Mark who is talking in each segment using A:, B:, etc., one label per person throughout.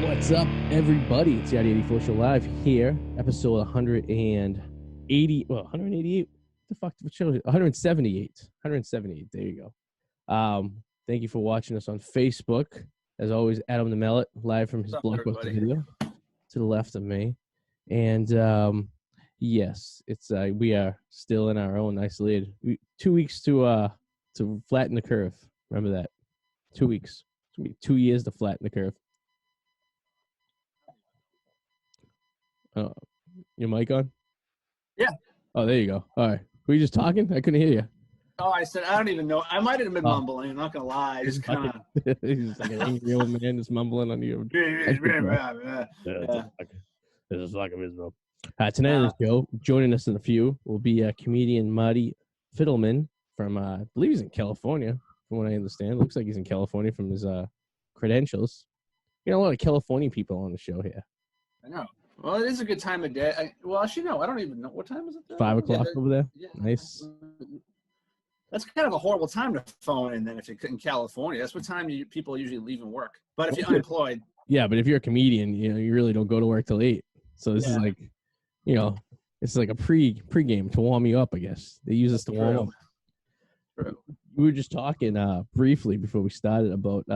A: What's up, everybody? It's the Arty 84 Show Live here, episode 180. Well, 188. The fuck? What show? 178. 178. There you go. Thank you for watching us on Facebook. As always, Adam the Mallet, live from his Blockbuster video to the left of me. And yes, it's we are still in our own isolated. 2 weeks to flatten the curve. Remember that. 2 weeks. 2 years to flatten the curve. Your mic on?
B: Yeah.
A: Oh, there you go. All right. Were you just talking? I couldn't hear you.
B: Oh, I said, I don't even know. I might have been mumbling. I'm not going to lie. Just kind of.
A: He's just like an angry old man just mumbling on you.
B: Yeah.
A: This is fucking miserable. Tonight on the show, joining us in a few, will be comedian Marty Fidelman from, I believe he's in California, from what I understand. Looks like he's in California from his credentials. You know, a lot of California people on the show here.
B: I know. Well, it is a good time of day. Well, actually, no, I don't even know. What time is it there?
A: 5 o'clock over there?
B: Yeah.
A: Nice.
B: That's kind of a horrible time to phone in then if you're in California. That's what time people usually leave and work. But if you're unemployed.
A: Yeah, but if you're a comedian, you know, you really don't go to work till 8. So this is like, you know, it's like a pre-game to warm you up, I guess. They use this to warm up.
B: True.
A: We were just talking briefly before we started about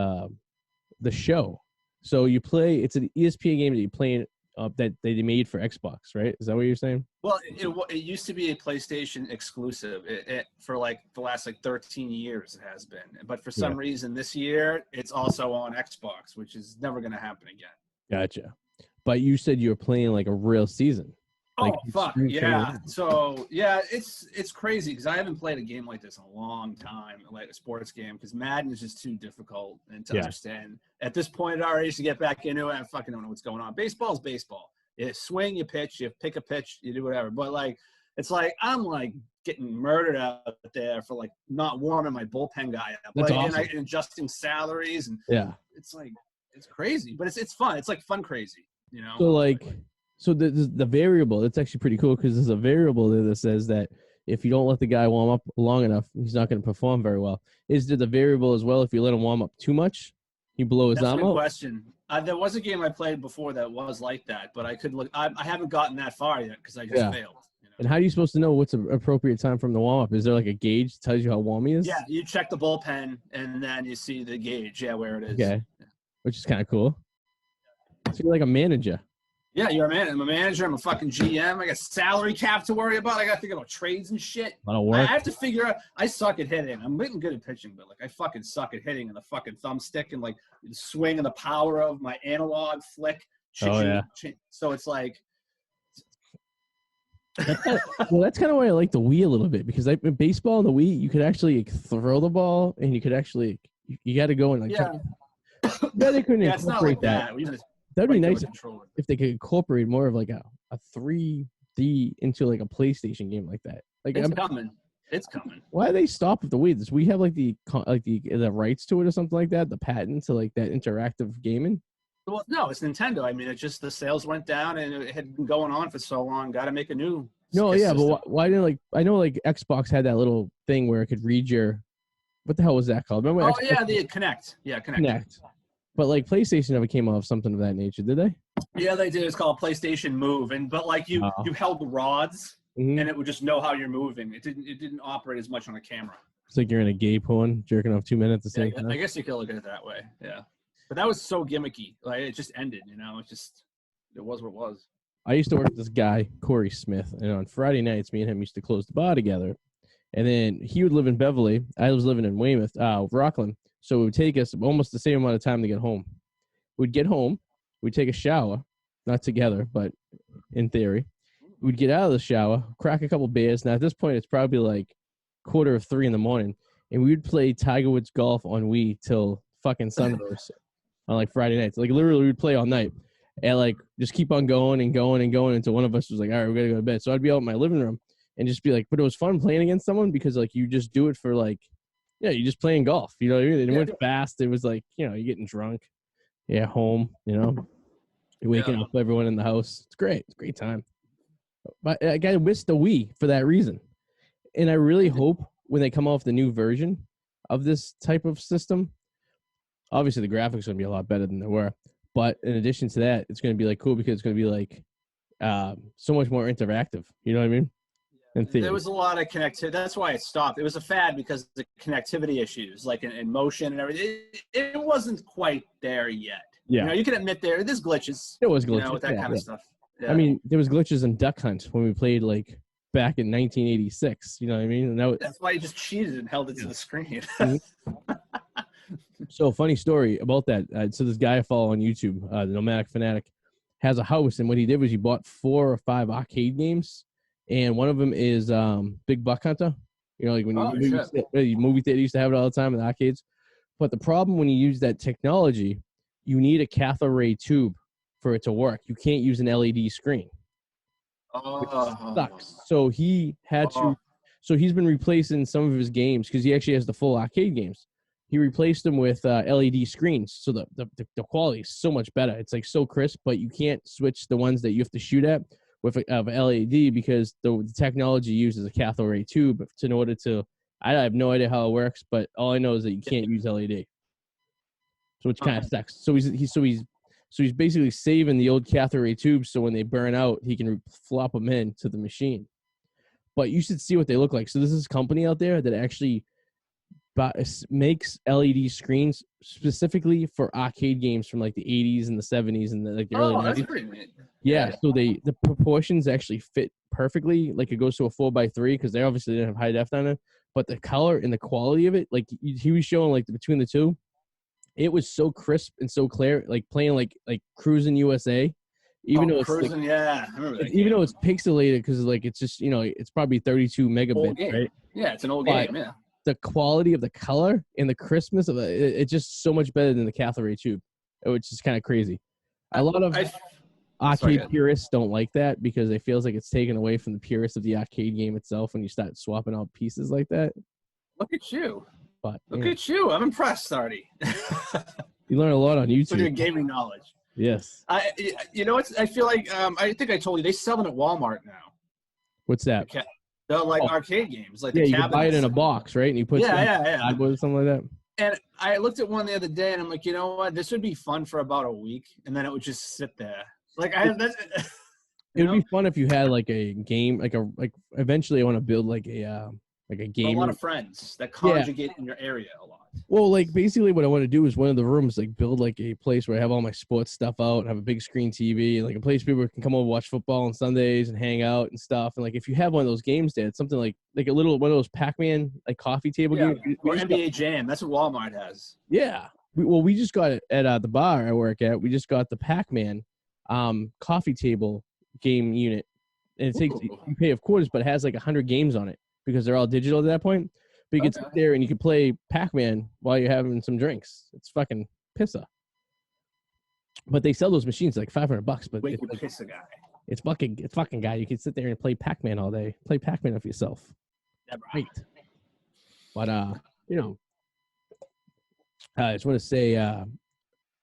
A: the show. So you play, it's an ESPN game that you play that they made for Xbox, right? Is that what you're saying?
B: Well, it used to be a PlayStation exclusive for like the last 13 years it has been. But for some reason this year, it's also on Xbox, which is never going to happen again.
A: Gotcha. But you said you were playing like a real season. Like,
B: fuck, yeah. So, yeah, it's crazy because I haven't played a game like this in a long time, like a sports game, because Madden is just too difficult and to understand. At this point at our age to get back into it, I fucking don't know what's going on. Baseball's baseball. You swing, you pitch, you pick a pitch, you do whatever. But, it's like I'm, getting murdered out there for, not warming my bullpen guy up.
A: That's awesome.
B: And adjusting salaries. And it's crazy. But it's fun. It's, fun crazy, you know?
A: So, the variable, it's actually pretty cool because there's a variable there that says that if you don't let the guy warm up long enough, he's not going to perform very well. Is there the variable as well if you let him warm up too much, he blows his arm out?
B: That's a good question. There was a game I played before that was like that, but I could look. I haven't gotten that far yet because I just failed. You know?
A: And how are you supposed to know what's an appropriate time for him to warm up? Is there a gauge that tells you how warm he is?
B: Yeah, you check the bullpen and then you see the gauge. Yeah, where it is.
A: Okay, which is kind of cool. So you're like a manager.
B: Yeah, you're a man. I'm a manager. I'm a fucking GM. I got salary cap to worry about. I got to think about trades and shit.
A: A lot of work.
B: I have to figure out. I suck at hitting. I'm getting good at pitching, but I fucking suck at hitting and the fucking thumbstick and the swing and the power of my analog flick. So it's
A: well, that's kind of why I like the Wii a little bit because baseball and the Wii, you could actually throw the ball and you could actually you got to go and they couldn't
B: it's not like that.
A: That'd be nice if they could incorporate more of a 3D into a PlayStation game like that.
B: It's coming. It's coming.
A: Why do they stop with the Wii? Does we have the rights to it or something like that? The patent to that interactive gaming?
B: Well, no, it's Nintendo. I mean, it's just the sales went down and it had been going on for so long. Got to make a new.
A: No, yeah,
B: system.
A: but why didn't I know Xbox had that little thing where it could read your. What the hell was that called? Remember?
B: The Connect. Yeah,
A: Connect. But PlayStation never came off something of that nature, did they?
B: Yeah, they did. It's called PlayStation Move, but you held the rods and it would just know how you're moving. It didn't operate as much on a camera.
A: It's like you're in a gay porn, jerking off 2 minutes at the same time.
B: I guess you could look at it that way. Yeah, but that was so gimmicky. It just ended. You know, it was what it was.
A: I used to work with this guy, Corey Smith, and on Friday nights, me and him used to close the bar together. And then he would live in Beverly. I was living in Weymouth, Rockland. So it would take us almost the same amount of time to get home. We'd get home. We'd take a shower. Not together, but in theory. We'd get out of the shower, crack a couple beers. Now, at this point, it's probably 2:45 in the morning. And we would play Tiger Woods golf on Wii till fucking sunrise on Friday nights. Literally, we'd play all night. And just keep on going and going and going until one of us was like, all right, we got to go to bed. So I'd be out in my living room and just be but it was fun playing against someone because you just do it for yeah, you're just playing golf. You know, it went fast. It was you're getting drunk. Yeah, home, you're waking up everyone in the house. It's great. It's a great time. But I got to miss the Wii for that reason. And I really hope when they come off the new version of this type of system, obviously the graphics are going to be a lot better than they were. But in addition to that, it's going to be like cool because it's going to be like so much more interactive. You know what I mean? In theory.
B: There was a lot of connectivity. That's why it stopped. It was a fad because of the connectivity issues, like in motion and everything. It wasn't quite there yet.
A: Yeah.
B: You know, you can admit there's glitches.
A: There was glitches.
B: You know, with that kind of stuff. Yeah.
A: I mean, there was glitches in Duck Hunt when we played like back in 1986. You know what I mean? And
B: that's why you just cheated and held it to the screen.
A: So, funny story about that. So this guy I follow on YouTube, the Nomadic Fanatic, has a house, and what he did was he bought 4 or 5 arcade games, and one of them is Big Buck Hunter. You know, like when movie theater used to have it all the time in the arcades. But the problem when you use that technology, you need a cathode ray tube for it to work. You can't use an LED screen. Which sucks. So he had to. So he's been replacing some of his games because he actually has the full arcade games. He replaced them with LED screens, so the quality is so much better. It's like so crisp, but you can't switch the ones that you have to shoot at with an LED because the technology uses a cathode ray tube in order to. I have no idea how it works, but all I know is that you can't use LED. So it's kind of sucks. So he's basically saving the old cathode ray tubes, so when they burn out, he can flop them into the machine. But you should see what they look like. So this is a company out there that actually makes LED screens specifically for arcade games from like the 80s and the 70s and the early 90s.
B: That's pretty neat.
A: Yeah, so the proportions actually fit perfectly. Like it goes to a 4:3 because they obviously didn't have high def on it, but the color and the quality of it, like he was showing like between the two, it was so crisp and so clear, like playing like Cruising USA. Even though it's
B: Cruising,
A: even though it's pixelated because like it's just it's probably 32 megabits, right?
B: Yeah, it's an old game. Yeah.
A: The quality of the color and the crispness of it's just so much better than the cathode ray tube, which is kind of crazy. A lot of arcade purists don't like that because it feels like it's taken away from the purist of the arcade game itself when you start swapping out pieces like that.
B: Look at you.
A: But
B: look at you. I'm impressed, Arty.
A: You learn a lot on YouTube.
B: With your gaming knowledge.
A: Yes.
B: You know what? I feel like I think I told you they sell them at Walmart now.
A: What's that?
B: They're like arcade games, like
A: you can buy it in a box, right? And you put something like that.
B: And I looked at one the other day, and I'm like, you know what? This would be fun for about a week, and then it would just sit there. Like
A: it'd be fun if you had like a game, like eventually I want to build like a game.
B: A lot of friends that conjugate in your area a lot.
A: Well, like basically what I want to do is one of the rooms, like build like a place where I have all my sports stuff out and have a big screen TV and like a place people can come over watch football on Sundays and hang out and stuff. And like if you have one of those games there, it's something like a little one of those Pac-Man like coffee table games.
B: Or NBA Jam. That's what Walmart has.
A: Yeah. We just got it at the bar I work at. We just got the Pac-Man coffee table game unit. And it takes you pay of quarters, but it has like 100 games on it because they're all digital at that point. But you can sit there and you can play Pac-Man while you're having some drinks. It's fucking pissa. But they sell those machines like $500. But
B: pissa guy.
A: It's fucking guy. You can sit there and play Pac-Man all day. Play Pac-Man with yourself. Right. But I just want to say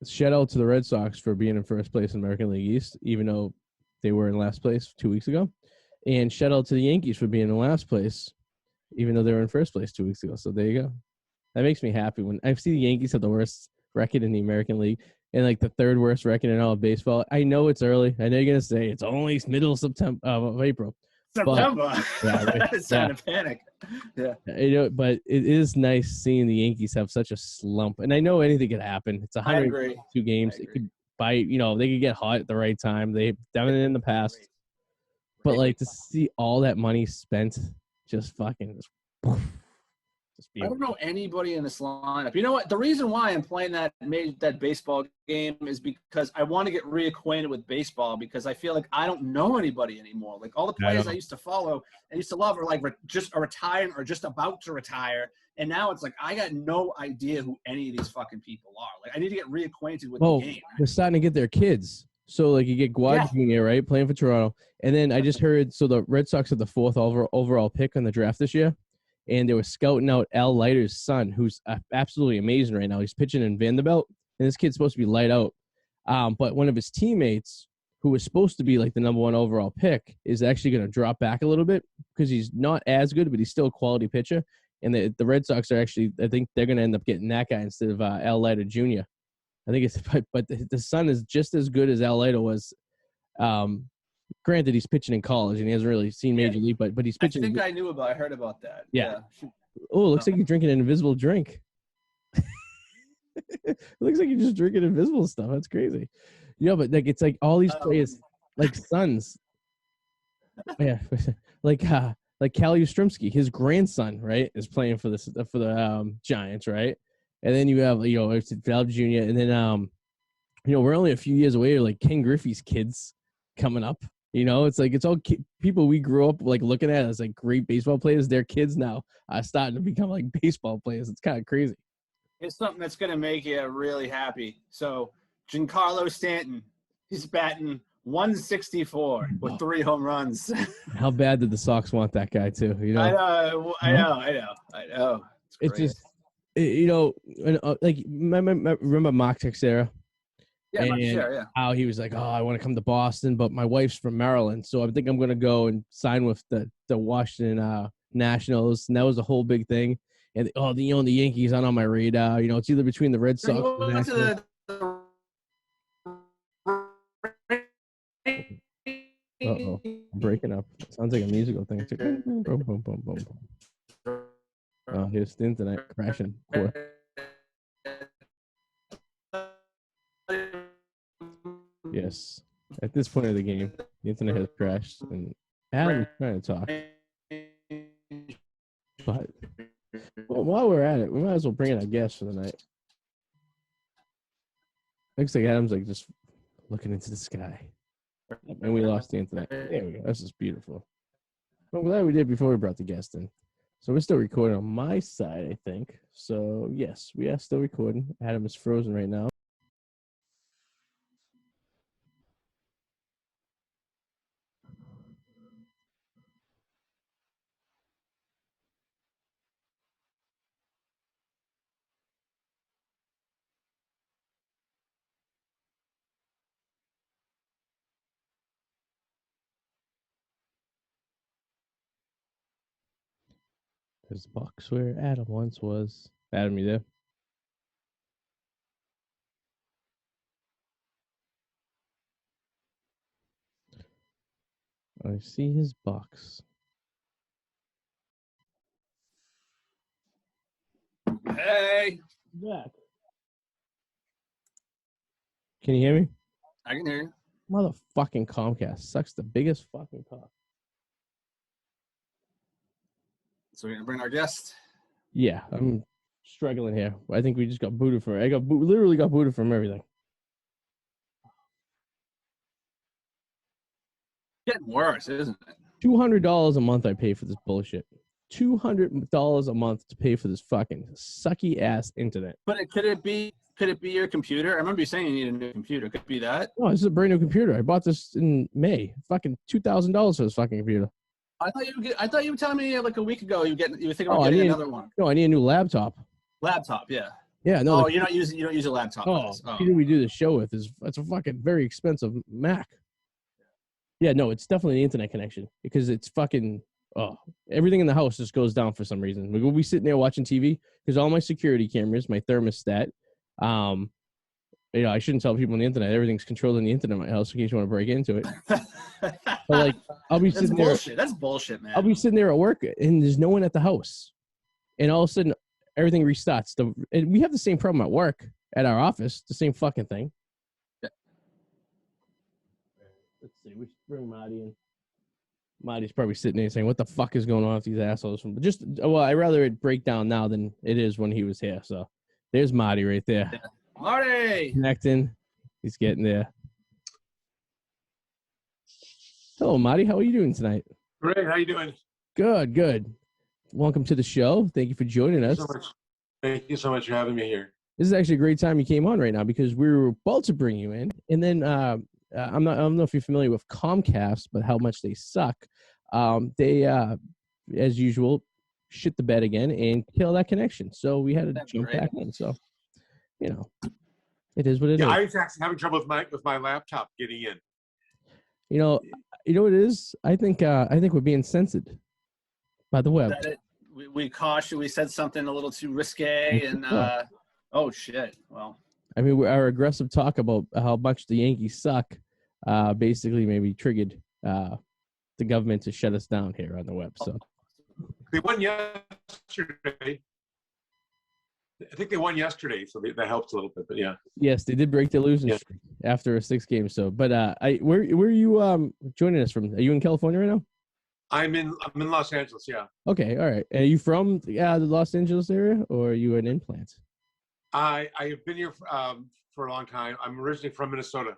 A: shout out to the Red Sox for being in first place in American League East, even though they were in last place 2 weeks ago. And shout out to the Yankees for being in last place, even though they were in first place 2 weeks ago. So there you go. That makes me happy when I see the Yankees have the worst record in the American League and like the third worst record in all of baseball. I know it's early. I know you're going to say it's only middle of April.
B: September. It's time to panic. Yeah.
A: But it is nice seeing the Yankees have such a slump. And I know anything could happen. It's 102 games. It could bite, they could get hot at the right time. They've done it in the past. But like to see all that money spent just fucking
B: I don't know anybody in this lineup. You know what? The reason why I'm playing that baseball game is because I want to get reacquainted with baseball because I feel like I don't know anybody anymore. Like all the players I used to follow, I used to love are like just retiring or just about to retire. And now it's like I got no idea who any of these fucking people are. Like I need to get reacquainted with the game.
A: They're starting to get their kids. So like you get Guad Jr., right, playing for Toronto. And then I just heard the Red Sox had the 4th overall pick on the draft this year. And they were scouting out Al Leiter's son, who's absolutely amazing right now. He's pitching in Vanderbilt, and this kid's supposed to be light out. But one of his teammates, who was supposed to be like the number 1 overall pick, is actually going to drop back a little bit because he's not as good, but he's still a quality pitcher. And the Red Sox are actually, I think they're going to end up getting that guy instead of Al Leiter Jr. I think it's, but the son is just as good as Al was. Granted, he's pitching in college and he hasn't really seen Major League, but he's pitching.
B: I heard about that.
A: Yeah. Oh, it looks like you're drinking an invisible drink. It looks like you're just drinking invisible stuff. That's crazy. Yeah, but like it's like all these players, like sons. Yeah, like Cal Yastrzemski, his grandson, right, is playing for the Giants, right? And then you have it's Val Jr. And then we're only a few years away. Like Ken Griffey's kids coming up. It's like it's all people we grew up like looking at as like great baseball players. Their kids now are starting to become like baseball players. It's kind of crazy.
B: It's something that's going to make you really happy. So Giancarlo Stanton, he's batting 164 with 3 home runs.
A: How bad did the Sox want that guy too?
B: I know.
A: It's just like remember Mock Texera?
B: Yeah,
A: how he was like, oh, I want to come to Boston, but my wife's from Maryland, so I think I'm going to go and sign with the Washington Nationals, and that was a whole big thing. And the Yankees aren't on my radar. It's either between the Red Sox. Uh-oh, I'm breaking up. It sounds like a musical thing. It's like, boom, boom, boom, boom, boom. Oh, here's the internet crashing. Cool. Yes. At this point of the game, the internet has crashed, and Adam is trying to talk. But while we're at it, we might as well bring in our guest for the night. Looks like Adam's like just looking into the sky. And we lost the internet. There we go. This is beautiful. I'm glad we did before we brought the guest in. So we're still recording on my side, I think. So, yes, we are still recording. Adam is frozen right now. There's the box where Adam once was. Adam, you there? I see his box.
B: Hey.
A: Back. Can you hear me?
B: I can hear you.
A: Motherfucking Comcast sucks the biggest fucking cock.
B: So we're going to bring our guest?
A: Yeah, I'm struggling here. I think we just got booted from it. Literally got booted from everything.
B: Getting worse, isn't it?
A: $200 a month I pay for this bullshit. $200 a month to pay for this fucking sucky ass internet.
B: But could it be your computer? I remember you saying you need a new computer. Could it be that?
A: No, this is a brand new computer. I bought this in May. Fucking $2,000 for this fucking computer.
B: I thought you were telling me like a week ago you were thinking about getting another one.
A: No, I need a new laptop.
B: Laptop, yeah.
A: Yeah, no.
B: Oh, you don't use a laptop.
A: Oh, who do we do the show with? It's a fucking very expensive Mac. Yeah, no, it's definitely the internet connection because it's fucking everything in the house just goes down for some reason. We'll be sitting there watching TV because all my security cameras, my thermostat, I shouldn't tell people on the internet. Everything's controlled on the internet in my house in case you want to break into it. But like, I'll be sitting there.
B: That's bullshit, man.
A: I'll be sitting there at work and there's no one at the house, and all of a sudden everything restarts. And we have the same problem at work at our office. The same fucking thing. Yeah. Let's see. We should bring Marty in. Marty's probably sitting there saying, "What the fuck is going on with these assholes?" I'd rather it break down now than it is when he was here. So there's Marty right there.
B: Yeah. Marty!
A: Connecting. He's getting there. Hello, Marty. How are you doing tonight?
C: Great. How you doing?
A: Good. Welcome to the show. Thank you for joining us.
C: Thank you so much for having me here.
A: This is actually a great time you came on right now because we were about to bring you in. And then I don't know if you're familiar with Comcast, but how much they suck. They, as usual, shit the bed again and kill that connection. So we had to jump back in. So, it is what it is.
C: I was actually having trouble with my laptop getting in.
A: You know what it is? I think we're being censored by the web.
B: We cautioned. We said something a little too risque, and oh shit. Well,
A: I mean, our aggressive talk about how much the Yankees suck, basically maybe triggered the government to shut us down here on the web. So
C: They won yesterday. I think they won yesterday, so that helps a little bit. But yeah.
A: Yes, they did break the losing streak after a 6 game. So, but where are you joining us from? Are you in California right now?
C: I'm in Los Angeles. Yeah.
A: Okay, all right. Are you from the Los Angeles area, or are you an implant?
C: I have been here for a long time. I'm originally from Minnesota.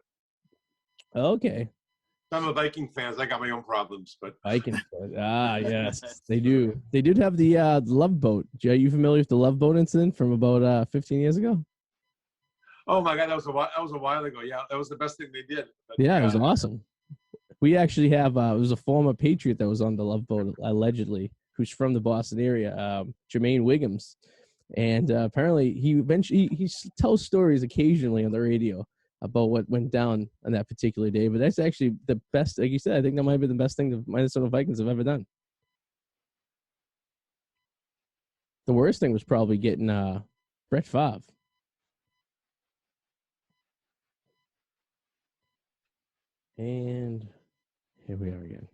A: Okay.
C: I'm a Viking fan. I got my own problems, but
A: Viking. Yes, they do. They did have the Love Boat. Are you familiar with the Love Boat incident from about 15 years ago?
C: Oh my God, that was a while ago. Yeah, that was the best thing they did. But,
A: yeah, it was awesome. We actually have it was a former Patriot that was on the Love Boat allegedly, who's from the Boston area, Jermaine Wiggums, and apparently he tells stories occasionally on the radio about what went down on that particular day. But that's actually the best, like you said, I think that might be the best thing the Minnesota Vikings have ever done. The worst thing was probably getting Brett Favre. And here we are again.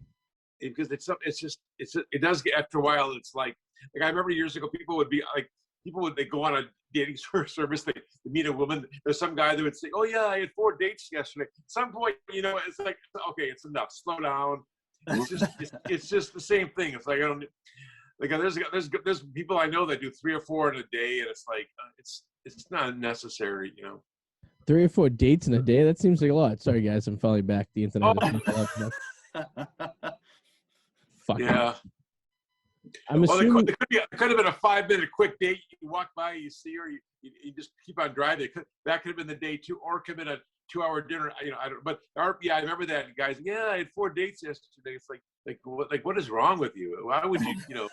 C: Because it does get, after a while, it's like I remember years ago, people would they go on a dating service, they meet a woman, there's some guy that would say, oh yeah, I had 4 dates yesterday. At some point, it's like, okay, it's enough, slow down. It's just the same thing. It's like, I don't, like there's people I know that do 3 or 4 in a day, and it's like, it's not necessary,
A: 3 or 4 dates in a day? That seems like a lot. Sorry guys, I'm finally back. The internet. Fuck.
C: Yeah.
A: I'm assuming
C: it could have been a 5-minute quick date. You walk by, you see her, you just keep on driving. That could have been the day too, or it could have been a 2-hour dinner. I don't. But I remember that, guys. Yeah, I had 4 dates yesterday. It's like what is wrong with you? Why would you?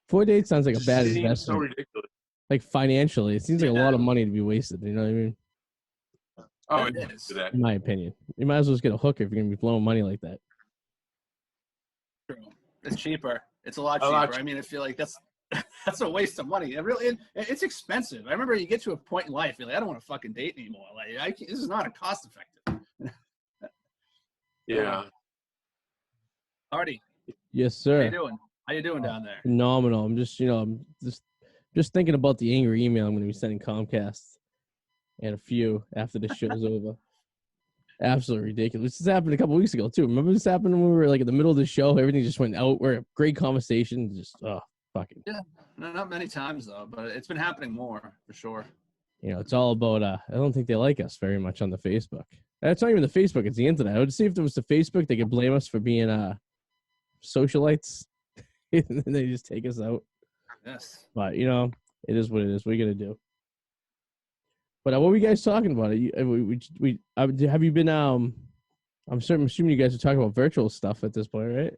A: 4 dates sounds like a bad investment.
C: So ridiculous.
A: Like financially, it seems like a lot of money to be wasted. You know what I mean?
C: Oh, it is.
A: In my opinion, you might as well just get a hooker if you're gonna be blowing money like that.
B: True. It's cheaper. It's a lot cheaper. I mean, I feel like that's a waste of money. It's expensive. I remember you get to a point in life, you're like, I don't want to fucking date anymore. Like, this is not a cost effective.
C: Yeah.
B: Arty.
A: Yes, sir.
B: How you doing down there?
A: Phenomenal. I'm just thinking about the angry email I'm going to be sending Comcast and a few after the show's over. Absolutely ridiculous. This happened a couple weeks ago too. Remember this happened when we were like in the middle of the show? Everything just went out. We're a great conversation. Just fucking.
B: Yeah, not many times though, but it's been happening more for sure.
A: It's all about. I don't think they like us very much on the Facebook. It's not even the Facebook. It's the internet. I would see if there was the Facebook, they could blame us for being socialites, and then they just take us out.
B: Yes.
A: But it is what it is. What are you gonna do? But what were you guys talking about? Have you been? I'm assuming you guys are talking about virtual stuff at this point, right?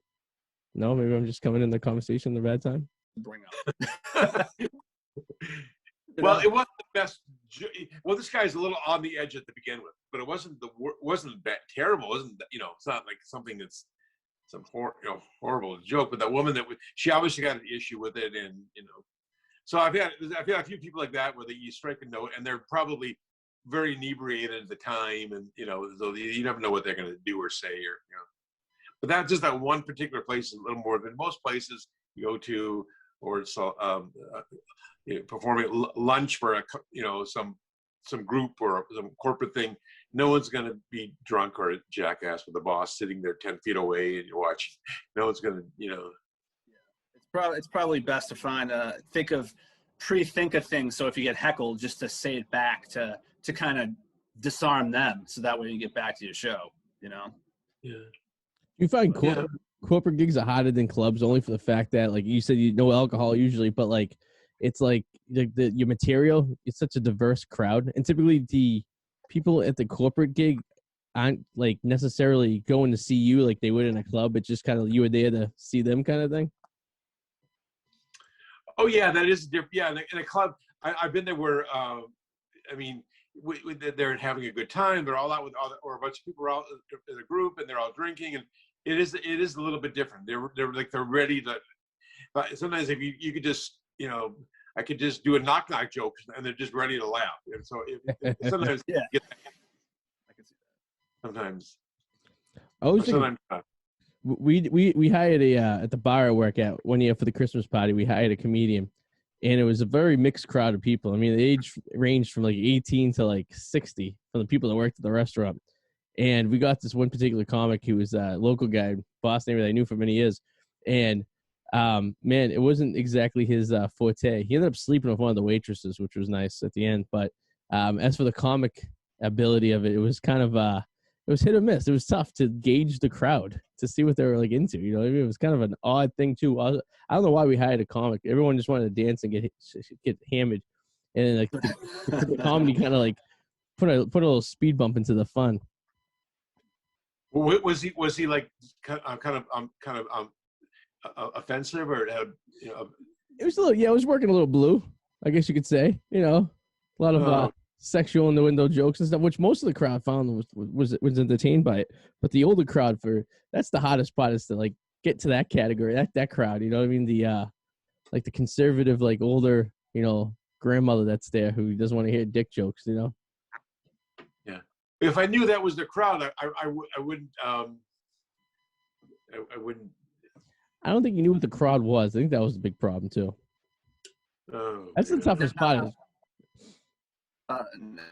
A: No, maybe I'm just coming in the conversation at the bad time.
B: Bring up.
C: Well, it wasn't the best. Well, this guy's a little on the edge at the begin with, but it wasn't that terrible. It wasn't it's not like something that's some horrible joke. But that woman she obviously got an issue with it, and So I've had a few people like that where you strike a note and they're probably very inebriated at the time, and so you never know what they're going to do or say, But that's just that one particular place is a little more than most places you go to, or performing lunch for some group or some corporate thing. No one's going to be drunk or a jackass with the boss sitting there 10 feet away and you're watching. No one's going to
B: It's probably best to pre-think of things. So if you get heckled, just to say it back to kind of disarm them, so that way you get back to your show.
C: Yeah.
A: You find corporate gigs are harder than clubs only for the fact that, like you said, no alcohol usually, but like it's like your material. It's such a diverse crowd, and typically the people at the corporate gig aren't like necessarily going to see you like they would in a club. It's just kind of you were there to see them kind of thing.
C: Oh yeah, that is different. Yeah, in a club, I've been there where, they're having a good time. They're all out or a bunch of people are out in a group and they're all drinking, and it is a little bit different. They're ready to. But sometimes if you could just, I could just do a knock knock joke and they're just ready to laugh. And so sometimes
B: Yeah. I can see that.
C: Sometimes.
A: I was thinking, we hired a at the bar I work at one year for the Christmas party. We hired a comedian, and it was a very mixed crowd of people. I mean, the age ranged from like 18 to like 60 from the people that worked at the restaurant. And we got this one particular comic who was a local guy, Boston area that I knew for many years. And man, it wasn't exactly his forte. He ended up sleeping with one of the waitresses, which was nice at the end. But as for the comic ability of it, it was kind of it was hit or miss. It was tough to gauge the crowd to see what they were like into. You know, it was kind of an odd thing too. I don't know why we hired a comic. Everyone just wanted to dance and get hammered, and like the comedy kind of like put a little speed bump into the fun.
C: Was he like kind of offensive, or had, you know?
A: It was a little, yeah. It was working a little blue, I guess you could say. You know, a lot of sexual in the window jokes and stuff, which most of the crowd found was entertained by it. But the older crowd, that's the hottest part, is to like get to that category, that crowd. You know what I mean? The like the conservative, like older, you know, grandmother that's there who doesn't want to hear dick jokes. You know.
C: Yeah. If I knew that was the crowd, I wouldn't. I wouldn't.
A: I don't think you knew what the crowd was. I think that was a big problem too.
C: Oh,
A: that's the toughest part.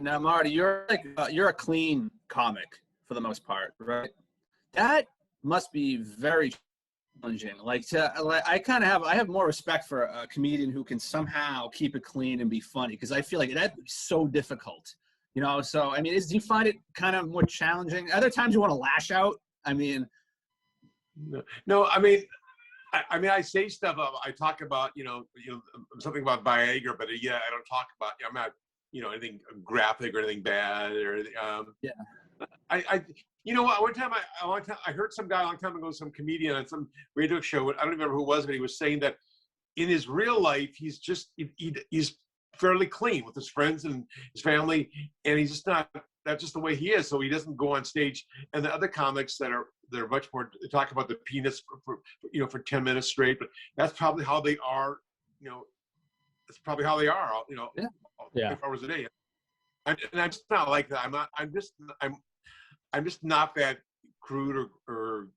B: Now, Marty, you're a clean comic for the most part, right? That must be very challenging. I have more respect for a comedian who can somehow keep it clean and be funny, because I feel like that'd be so difficult. You know, so I mean, do you find it kind of more challenging? Other times you want to lash out. I mean,
C: no. I mean, I say stuff. I talk about you know something about Viagra, but yeah, I don't talk about. I'm not anything graphic or anything bad or anything.
B: Yeah.
C: I you know what? One time I heard some guy a long time ago, some comedian on some radio show. I don't remember who it was, but he was saying that in his real life, he's fairly clean with his friends and his family, and he's just not. That's just the way he is. So he doesn't go on stage. And the other comics they're much more talk about the penis for 10 minutes straight. But that's probably how they are. You know, that's probably how they are. You know,
A: yeah.
C: 24 hours a day. And I'm just not like that. I'm just not that crude or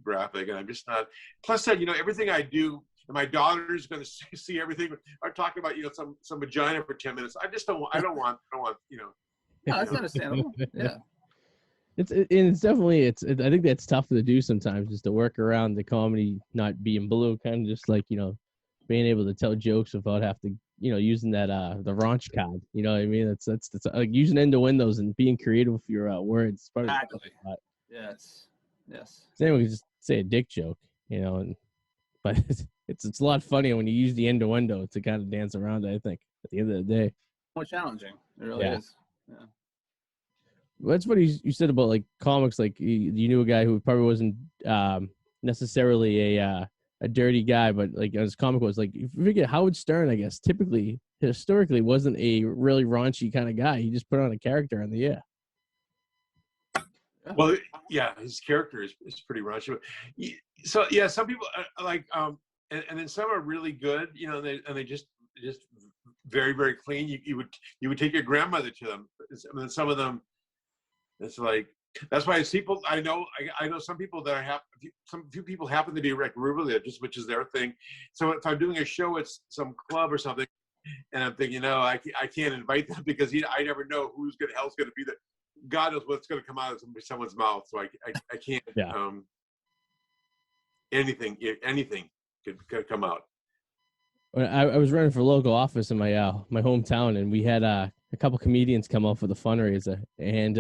C: graphic, and I'm just not. Plus, that everything I do. And my daughter's going to see everything. I'm talking about some vagina for 10 minutes. I just don't. I don't want.
B: No, that's understandable. Yeah.
A: It's definitely I think that's tough to do sometimes, just to work around the comedy not being blue, kind of just like being able to tell jokes without having to using that the raunch card. You know what I mean? That's like using innuendos and being creative with your words.
B: Exactly. Yes.
A: Same, we could just say a dick joke, but it's a lot funnier when you use the innuendo to kind of dance around it, I think, at the end of the day.
B: More challenging. It really is. Yeah.
A: That's what you said about like comics. Like you knew a guy who probably wasn't necessarily a dirty guy, but like his comic was like, you forget Howard Stern, I guess, historically wasn't a really raunchy kind of guy. He just put on a character on the air.
C: Well, yeah, his character is pretty raunchy. So yeah, some people like and then some are really good, and they just very, very clean. You would take your grandmother to them. I mean, some of them, it's like, that's why people I know some people that few people happen to be like really which is their thing. So if I'm doing a show at some club or something, and I'm thinking, I can't invite them because I never know who's hell's going to be there. God knows what's going to come out of someone's mouth. So I can't.
A: Yeah.
C: Anything could come out.
A: I was running for local office in my hometown, and we had a couple comedians come up for the fundraiser, and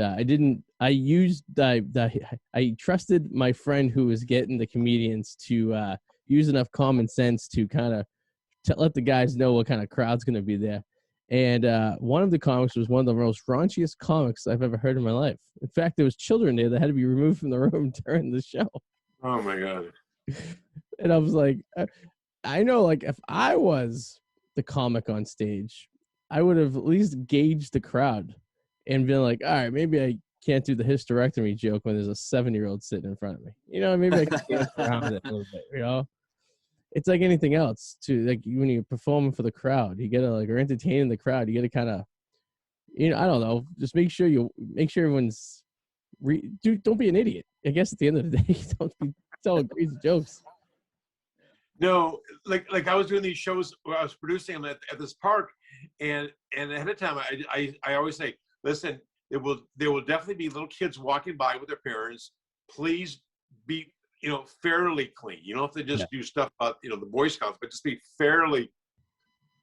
A: I trusted my friend who was getting the comedians to use enough common sense to kind of let the guys know what kind of crowd's going to be there. And one of the comics was one of the most raunchiest comics I've ever heard in my life. In fact, there was children there that had to be removed from the room during the show.
C: Oh my God.
A: And I was like, I know, like, if I was the comic on stage, I would have at least gauged the crowd and been like, all right, maybe I can't do the hysterectomy joke when there's a 7-year-old sitting in front of me. Maybe I can dance around it a little bit, it's like anything else too. Like when you're performing for the crowd, you gotta like, or entertaining the crowd, you gotta kind of, I don't know, just make sure everyone's don't be an idiot. I guess at the end of the day, don't be telling crazy jokes.
C: No, like I was doing these shows where I was producing them at this park, and ahead of time, I always say, listen, there will definitely be little kids walking by with their parents. Please be, fairly clean. You don't have to just do stuff about, the Boy Scouts, but just be fairly,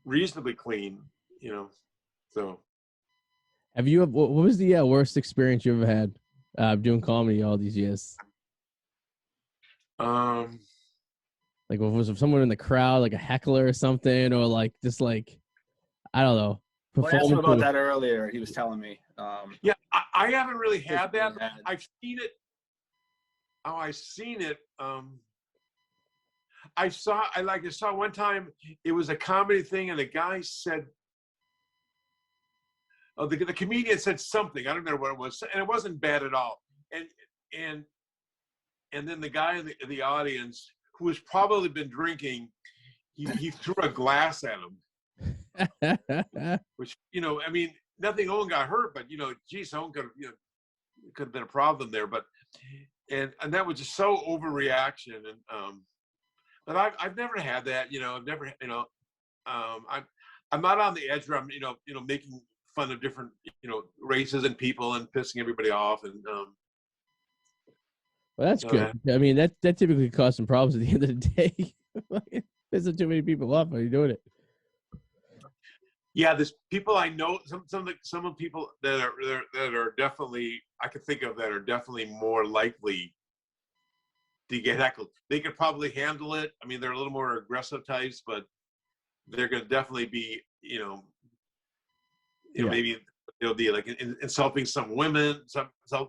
C: reasonably clean. So.
A: Have you? What was the worst experience you ever had doing comedy all these years? Like, was someone in the crowd, like a heckler or something, or like just like, I don't know.
B: Well, I asked him about that earlier. He was telling me.
C: Yeah, I haven't really had that. I've seen it. Oh, I've seen it. I saw one time, it was a comedy thing, and the guy said, the comedian said something. I don't remember what it was, and it wasn't bad at all. And then the guy in the audience, who has probably been drinking, he threw a glass at him. Which, I mean, nothing, no one got hurt, but, geez, someone could have been a problem there. But, and that was just so overreaction. And, but I've never had that, I've never, I'm not on the edge where I'm, making fun of different, races and people and pissing everybody off. And,
A: well, that's good. I mean, that typically causes some problems at the end of the day. Pissing too many people off. Are you doing it?
C: Yeah, there's people I know. Some of the people that are definitely, I could think of, that are definitely more likely to get heckled. They could probably handle it. I mean, they're a little more aggressive types, but they're going to definitely be, maybe they'll be like insulting some women,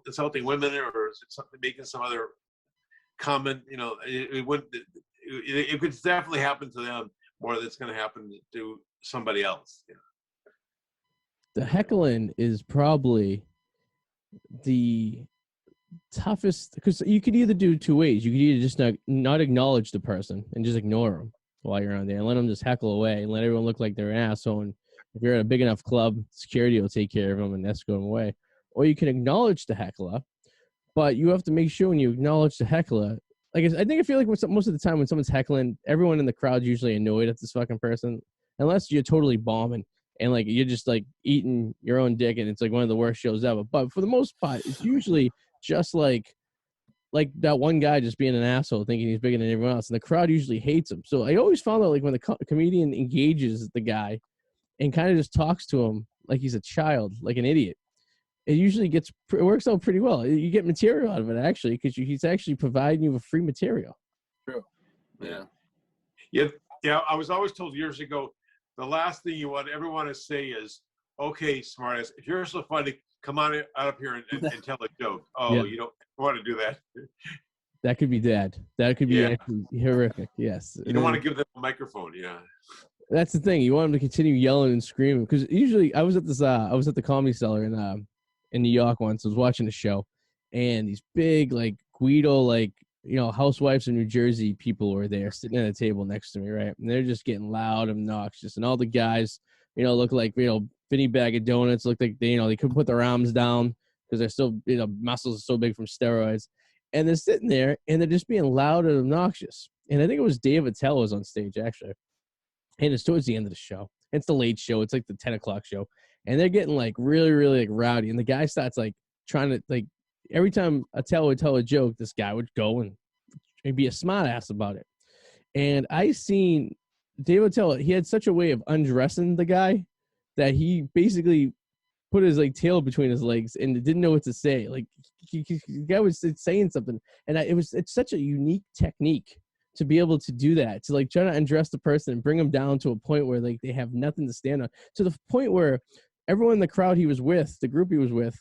C: insulting women, or something, making some other comment. It could definitely happen to them more than it's going to happen to somebody else.
A: The heckling is probably the toughest, because you could either do two ways. You could either just not acknowledge the person and just ignore them while you're on there and let them just heckle away and let everyone look like they're an asshole. And if you're at a big enough club, security will take care of them and escort them away. Or you can acknowledge the heckler, but you have to make sure when you acknowledge the heckler, like, I feel like most of the time when someone's heckling, everyone in the crowd's usually annoyed at this fucking person, unless you're totally bombing and like you're just like eating your own dick and it's like one of the worst shows ever. But for the most part, it's usually just like that one guy just being an asshole thinking he's bigger than everyone else, and the crowd usually hates him. So I always found out, like, when the comedian engages the guy and kind of just talks to him like he's a child, like an idiot, it usually it works out pretty well. You get material out of it, actually, because he's actually providing you with free material.
B: True. Yeah.
C: Yeah. I was always told years ago, the last thing you ever want to say is, "Okay, smartass, if you're so funny, come on up here and tell a joke." Oh, yeah. You don't want to do that.
A: That could be bad. That could be actually horrific. Yes.
C: You don't want to give them a microphone. Yeah.
A: That's the thing. You want them to continue yelling and screaming, because usually I was at the Comedy Cellar in New York once. I was watching a show, and these big, like, Guido, like, housewives in New Jersey people were there sitting at a table next to me, right? And they're just getting loud, obnoxious, and all the guys, look like, Vinny Bag of Donuts, look like they couldn't put their arms down because they're still, muscles are so big from steroids, and they're sitting there and they're just being loud and obnoxious. And I think it was Dave Attell was on stage, actually, and it's towards the end of the show. It's the late show. It's like the 10 o'clock show. And they're getting, like, really, really, like, rowdy. And the guy starts, like, trying to, like, every time Attell would tell a joke, this guy would go and be a smart ass about it. And I seen Dave Attell, he had such a way of undressing the guy that he basically put his, like, tail between his legs and didn't know what to say. Like, the guy was saying something. And it's such a unique technique to be able to do that, to, like, try to undress the person and bring them down to a point where, like, they have nothing to stand on, to the point where everyone in the crowd he was with, the group he was with,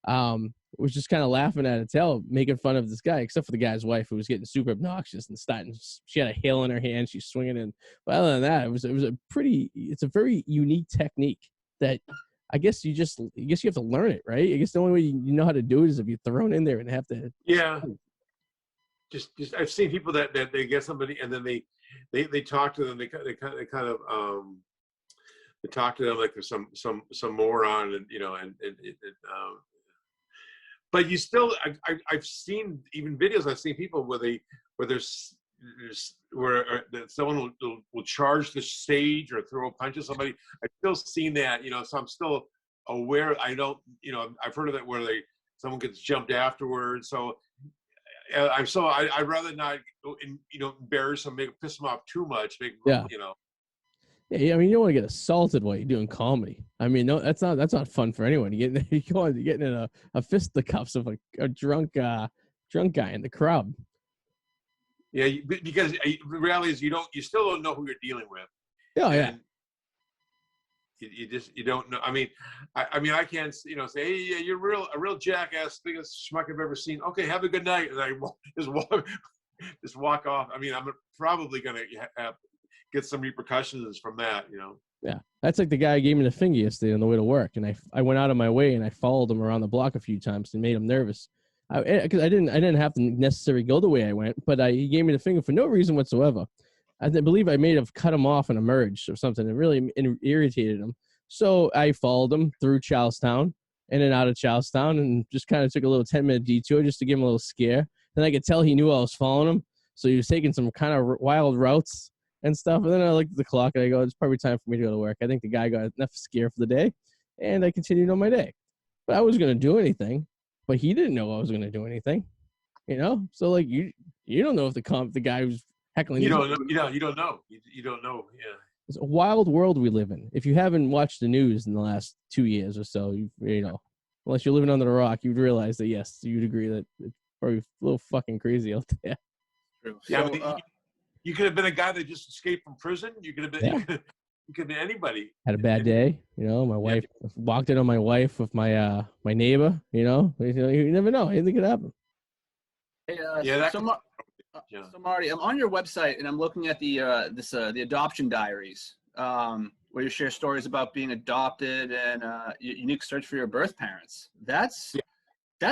A: was just kind of laughing at Attell, making fun of this guy, except for the guy's wife, who was getting super obnoxious and she had a hail in her hand, she's swinging in. But other than that, it's a very unique technique that I guess you have to learn it, right? I guess the only way you know how to do it is if you're thrown in there and have to.
C: Yeah. Just I've seen people that they get somebody and then they talk to them. They kind of they talk to them like there's some moron, and but you still, I've seen even videos. I've seen people where someone will charge the stage or throw a punch at somebody. I've still seen that, so I'm still aware. I don't, I've heard of it where someone gets jumped afterwards. So I'd rather not embarrass them, piss them off too much.
A: Yeah, I mean, you don't want to get assaulted while you're doing comedy. I mean, no, that's not fun for anyone. You're getting in a fisticuffs of a drunk guy in the crowd.
C: Yeah, because the reality is you still don't know who you're dealing with.
A: Yeah.
C: You don't know. I mean, I can't say, hey, you're a real jackass, biggest schmuck I've ever seen. Okay, have a good night, and I just walk off. I mean, I'm probably gonna get some repercussions from that,
A: Yeah, that's like the guy who gave me the finger yesterday on the way to work, and I went out of my way and I followed him around the block a few times and made him nervous. Because I didn't have to necessarily go the way I went, but he gave me the finger for no reason whatsoever. I believe I may have cut him off in a merge or something. It really irritated him. So I followed him through Charlestown, in and out of Charlestown, and just kind of took a little 10-minute detour just to give him a little scare. Then I could tell he knew I was following him, so he was taking some kind of wild routes and stuff. And then I looked at the clock and I go, it's probably time for me to go to work. I think the guy got enough scare for the day, and I continued on my day. But I wasn't going to do anything, but he didn't know I was going to do anything, So like you don't know if the guy who's heckling
C: you don't know. You don't know. Yeah.
A: It's a wild world we live in. If you haven't watched the news in the last 2 years or so, unless you're living under a rock, you'd realize that, yes, you'd agree that it's probably a little fucking crazy out there.
B: True.
C: Yeah,
B: So,
C: you could have been a guy that just escaped from prison. You could have been. Yeah. You could have been anybody.
A: Had a bad day, my wife walked in on my wife with my my neighbor. You never know. Anything could happen.
B: Hey, So Marty, I'm on your website and I'm looking at the the adoption diaries, where you share stories about being adopted and unique search for your birth parents. That's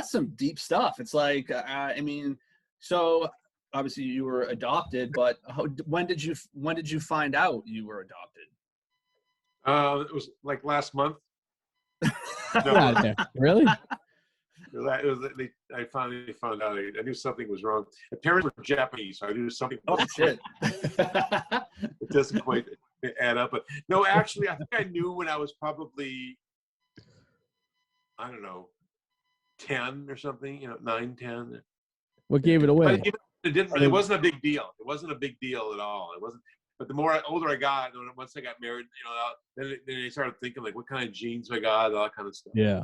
B: some deep stuff. It's like, so obviously you were adopted, but when did you find out you were adopted?
C: It was like last month.
A: No. Really?
C: I finally found out. I knew something was wrong. My parents were Japanese, so I knew something.
B: Oh shit!
C: It doesn't quite add up, but no, actually, I think I knew when I was probably, I don't know, 10 or something. 9, 10.
A: What gave it away?
C: But it wasn't a big deal. It wasn't a big deal at all. It wasn't. But the older I got, once I got married, then I started thinking like, what kind of genes I got, all that kind of stuff.
A: Yeah.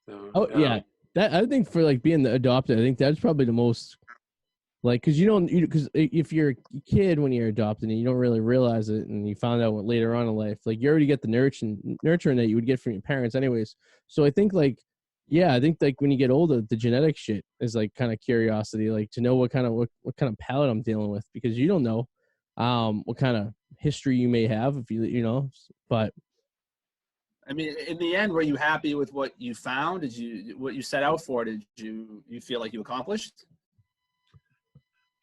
C: So,
A: yeah. That I think for like being adopted, I think that's probably the most, like, because because if you're a kid when you're adopted and you don't really realize it, and you found out later on in life, like you already get the nurturing that you would get from your parents, anyways. So I think like when you get older, the genetic shit is like kind of curiosity, like to know what kind of palate I'm dealing with, because you don't know what kind of history you may have if but.
B: I mean, in the end, were you happy with what you found? What you set out for? Did you feel like you accomplished?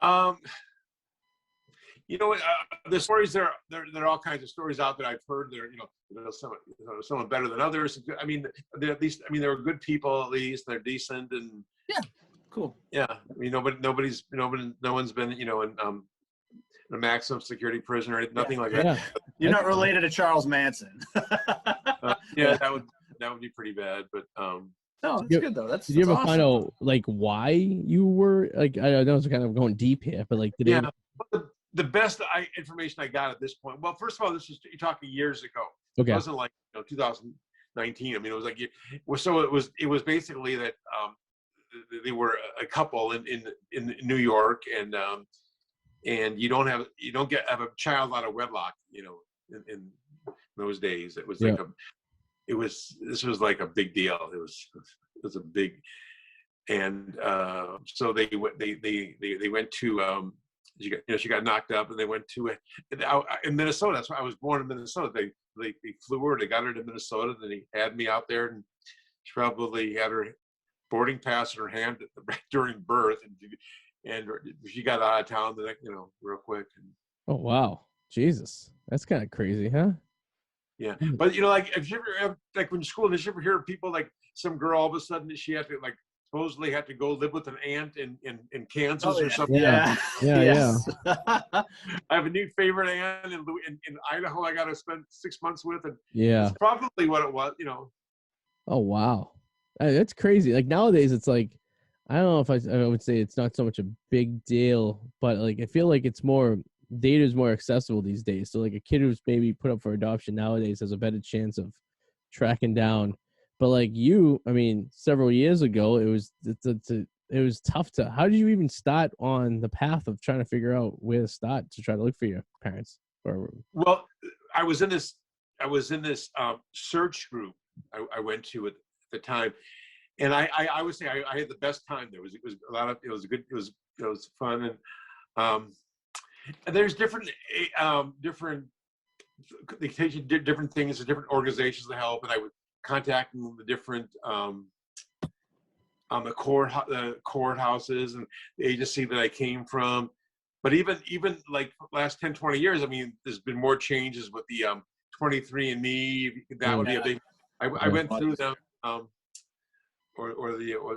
C: The stories there are all kinds of stories out that I've heard. Some better than others. I mean, at least they're good people. At least they're decent and
B: cool.
C: Yeah, I mean, no one's been in a maximum security prison or nothing like that.
B: You're not related to Charles Manson.
C: That would be pretty bad, but
B: no, it's good though. Did
A: you ever find out like why you were like? I know it's kind of going deep here, but like,
C: the best information I got at this point. Well, first of all, you're talking years ago.
A: Okay.
C: It wasn't like 2019. I mean, it was like it was basically that they were a couple in New York, and you don't have a child out of wedlock. In those days, it was like this was like a big deal. It was a big, and so they went to she got knocked up, and they went to in Minnesota. That's why I was born in Minnesota. They flew her. They got her to Minnesota. Then he had me out there, and she probably had her boarding pass in her hand during birth, and she got out of town, real quick.
A: Oh wow, Jesus, that's kind of crazy, huh?
C: Yeah, but like, if you ever like when you're school, did you ever hear people like some girl all of a sudden she had to like supposedly had to go live with an aunt in Kansas or something?
A: Yeah.
B: Yes.
C: I have a new favorite aunt in Idaho. I got to spend 6 months with, and
A: Yeah.
C: it's probably what it was.
A: Oh wow, that's crazy. Like nowadays, it's like I don't know if I would say it's not so much a big deal, but like I feel like it's more data is more accessible these days. So like a kid who's maybe put up for adoption nowadays has a better chance of tracking down. But like you, I mean, several years ago, it was tough to. How did you even start on the path of trying to figure out where to start to try to look for your parents?
C: Well, I was in this search group I went to at the time, and I would say I had the best time there. It was fun, and there's different they teach you different things, different organizations to help, and I would contact the different the courthouses and the agency that I came from. But even like last 10, 20 years, I mean, there's been more changes with the 23andMe. That would be a big. I went through them. Or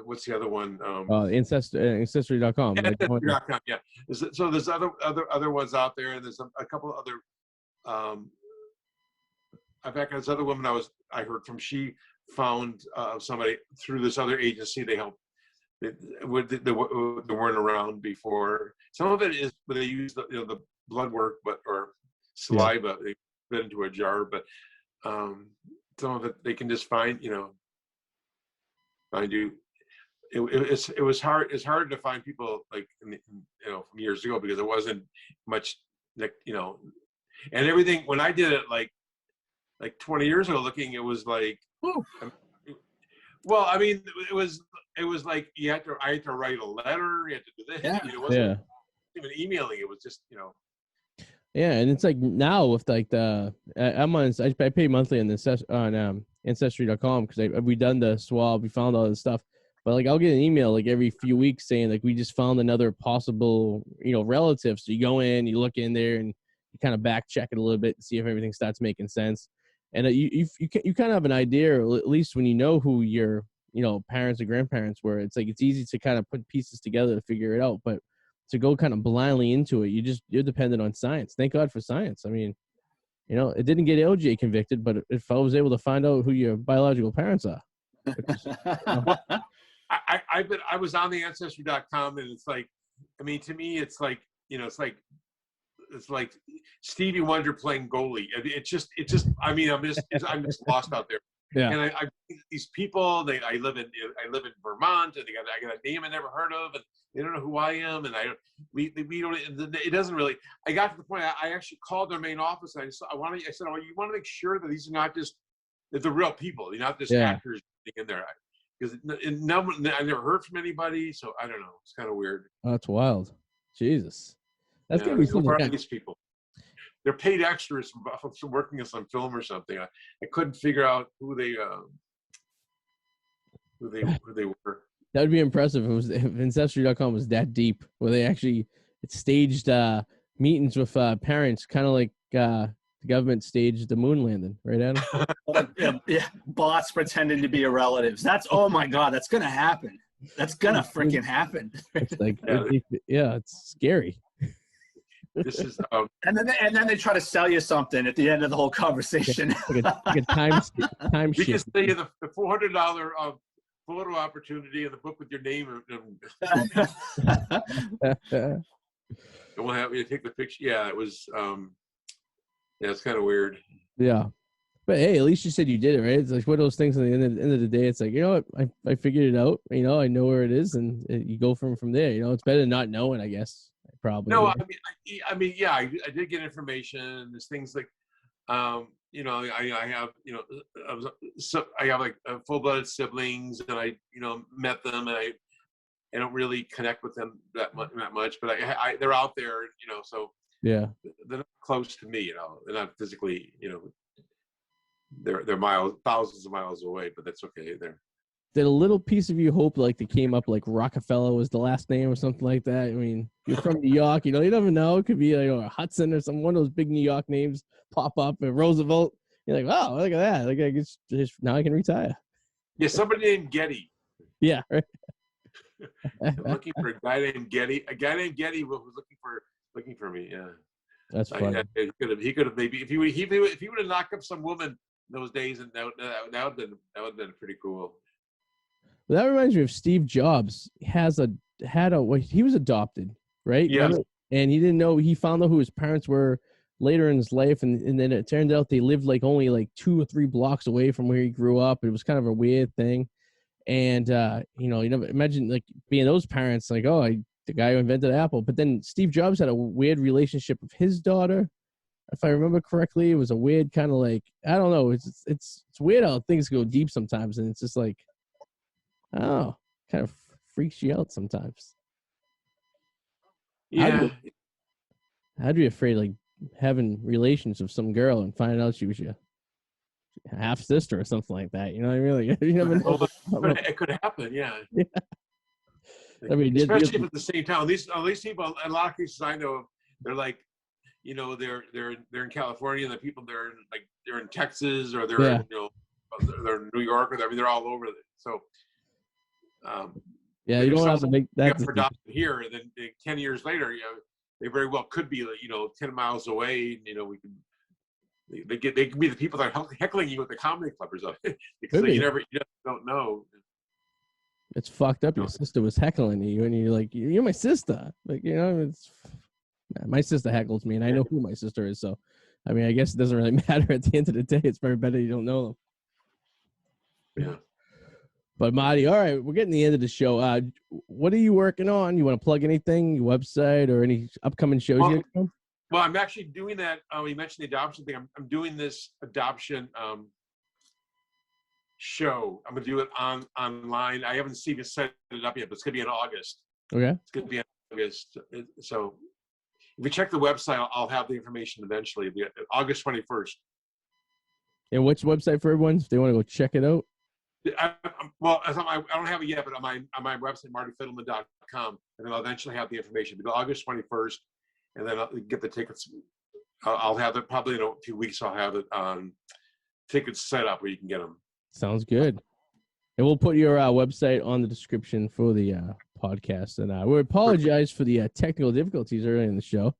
C: what's the other one?
A: Ancestry.com.
C: Ancestry.com. Yeah. So there's other ones out there, and there's a couple of other. In fact, this other woman I heard from, she found somebody through this other agency. They helped. They weren't around before. Some of it is they use the blood work, or saliva. They put it into a jar, but some of it they can just find you. It was hard. It's hard to find people like from years ago because there wasn't much and everything. When I did it like 20 years ago, it was like, well, I mean, it was like I had to write a letter. You had to do this.
B: Yeah.
C: It wasn't even emailing. It was just
A: Yeah, and it's like now with like I pay monthly on Ancestry.com because we done the swab, we found all this stuff. But like I'll get an email like every few weeks saying like we just found another possible relative. So you go in, you look in there, and you kind of back check it a little bit to see if everything starts making sense. And you kind of have an idea, or at least when you know who your parents or grandparents were. It's like it's easy to kind of put pieces together to figure it out, but to go kind of blindly into it, you're dependent on science. Thank God for science. I mean, it didn't get LJ convicted, but if I was able to find out who your biological parents are.
C: I was on the Ancestry.com, and it's like, I mean, to me, it's like, it's like Stevie Wonder playing goalie. It's just, I mean, I'm just lost out there.
A: Yeah.
C: And I these people, I live in Vermont, and I got a name I never heard of, and they don't know who I am, and we don't. It doesn't really. I got to the point. I actually called their main office, and I said, "Oh, you want to make sure that these are not just that they're real people. They're not just actors in there." Because I never heard from anybody, so I don't know. It's kind of weird.
A: Oh, that's wild. Jesus, that's gonna be something.
C: These people. They're paid extras from working on some film or something. I couldn't figure out who they were.
A: That would be impressive if Ancestry.com was that deep, where they actually staged meetings with parents, kind of like the government staged the moon landing, right, Adam?
B: Yeah, bots pretending to be your relatives. Oh my God, that's gonna happen. That's gonna freaking happen.
A: It's like, it's scary.
C: This is
B: and then they try to sell you something at the end of the whole conversation.
A: like a time
C: we
A: shift.
C: can say the $400 photo opportunity in the book with your name. And we'll have you take the picture. Yeah, it was. It's kind of weird.
A: Yeah, but hey, at least you said you did it, right? It's like one of those things. At the end of the day, it's like, you know what, I figured it out. I know where it is, and you go from there. It's better than not knowing, I guess. Probably.
C: No, I mean, yeah, I did get information. There's things like, I have, I have like full-blooded siblings, and I, met them, and I don't really connect with them that much, but they're out there, so
A: yeah,
C: they're not close to me, they're not physically, they're thousands of miles away, but that's okay.
A: did a little piece of you hope like they came up like Rockefeller was the last name or something like that? I mean, you're from New York, you never know. It could be like Hudson or one of those big New York names pop up, and Roosevelt. You're like, wow, look at that. Like, I guess now I can retire.
C: Yeah, somebody named Getty.
A: Yeah, right.
C: I'm looking for a guy named Getty. A guy named Getty was looking for me. Yeah,
A: that's funny.
C: He could have maybe if he would have knocked up some woman in those days, and that would have been pretty cool.
A: Well, that reminds me of Steve Jobs. He was adopted, right?
C: Yeah.
A: And he didn't know. He found out who his parents were later in his life, and then it turned out they lived like only like 2 or 3 blocks away from where he grew up. It was kind of a weird thing. And you never imagine like being those parents, like, the guy who invented Apple. But then Steve Jobs had a weird relationship with his daughter. If I remember correctly, it was a weird kind of like, I don't know. It's weird how things go deep sometimes, and it's just like, kind of freaks you out sometimes.
C: Yeah.
A: I'd be afraid like having relations with some girl and finding out she was your half sister or something like that. You know what I mean? Like, you never know.
C: It could happen. Yeah.
A: I mean,
C: especially at the same time. These people, a lot of cases I know of, they're like, they're in California, and the people they're in Texas, or they're in, they're in New York, or they're all over. So,
A: you don't have to make that
C: for adoption here, and then 10 years later, they very well could be 10 miles away. We can. They could be the people that are heckling you at the comedy club or something, because you just don't know.
A: It's fucked up. Your sister was heckling you, and you're like, "You're my sister." Like, my sister heckles me, and I know who my sister is. So, I mean, I guess it doesn't really matter at the end of the day. It's probably better you don't know them.
C: Yeah.
A: But Marty, all right, we're getting to the end of the show. What are you working on? You want to plug anything, your website, or any upcoming shows you have?
C: Well, I'm actually doing that. You mentioned the adoption thing. I'm doing this adoption show. I'm going to do it online. I haven't even set it up yet, but it's going to be in August.
A: Okay.
C: It's going to be in August. So if you check the website, I'll have the information eventually. August 21st.
A: And which website for everyone if they want to go check it out?
C: I don't have it yet, but on my website, martyfidelman.com, and then I'll eventually have the information. But August 21st. And then I'll get the tickets. I'll have it probably in a few weeks. I'll have it tickets set up where you can get them.
A: Sounds good. And we'll put your website on the description for the podcast. And we apologize for the technical difficulties earlier in the show.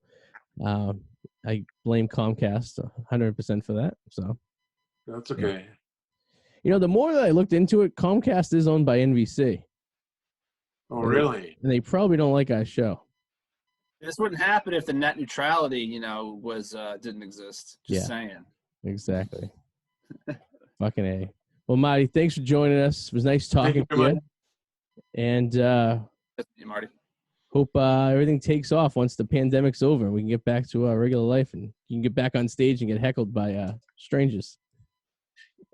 A: I blame Comcast 100% for that. So
C: that's okay.
A: Yeah. The more that I looked into it, Comcast is owned by NBC.
C: Oh, really?
A: And they probably don't like our show.
B: This wouldn't happen if the net neutrality, didn't exist. Just saying.
A: Exactly. Fucking A. Well, Marty, thanks for joining us. It was nice talking to you. And
B: Marty.
A: Hope everything takes off once the pandemic's over and we can get back to our regular life and you can get back on stage and get heckled by strangers.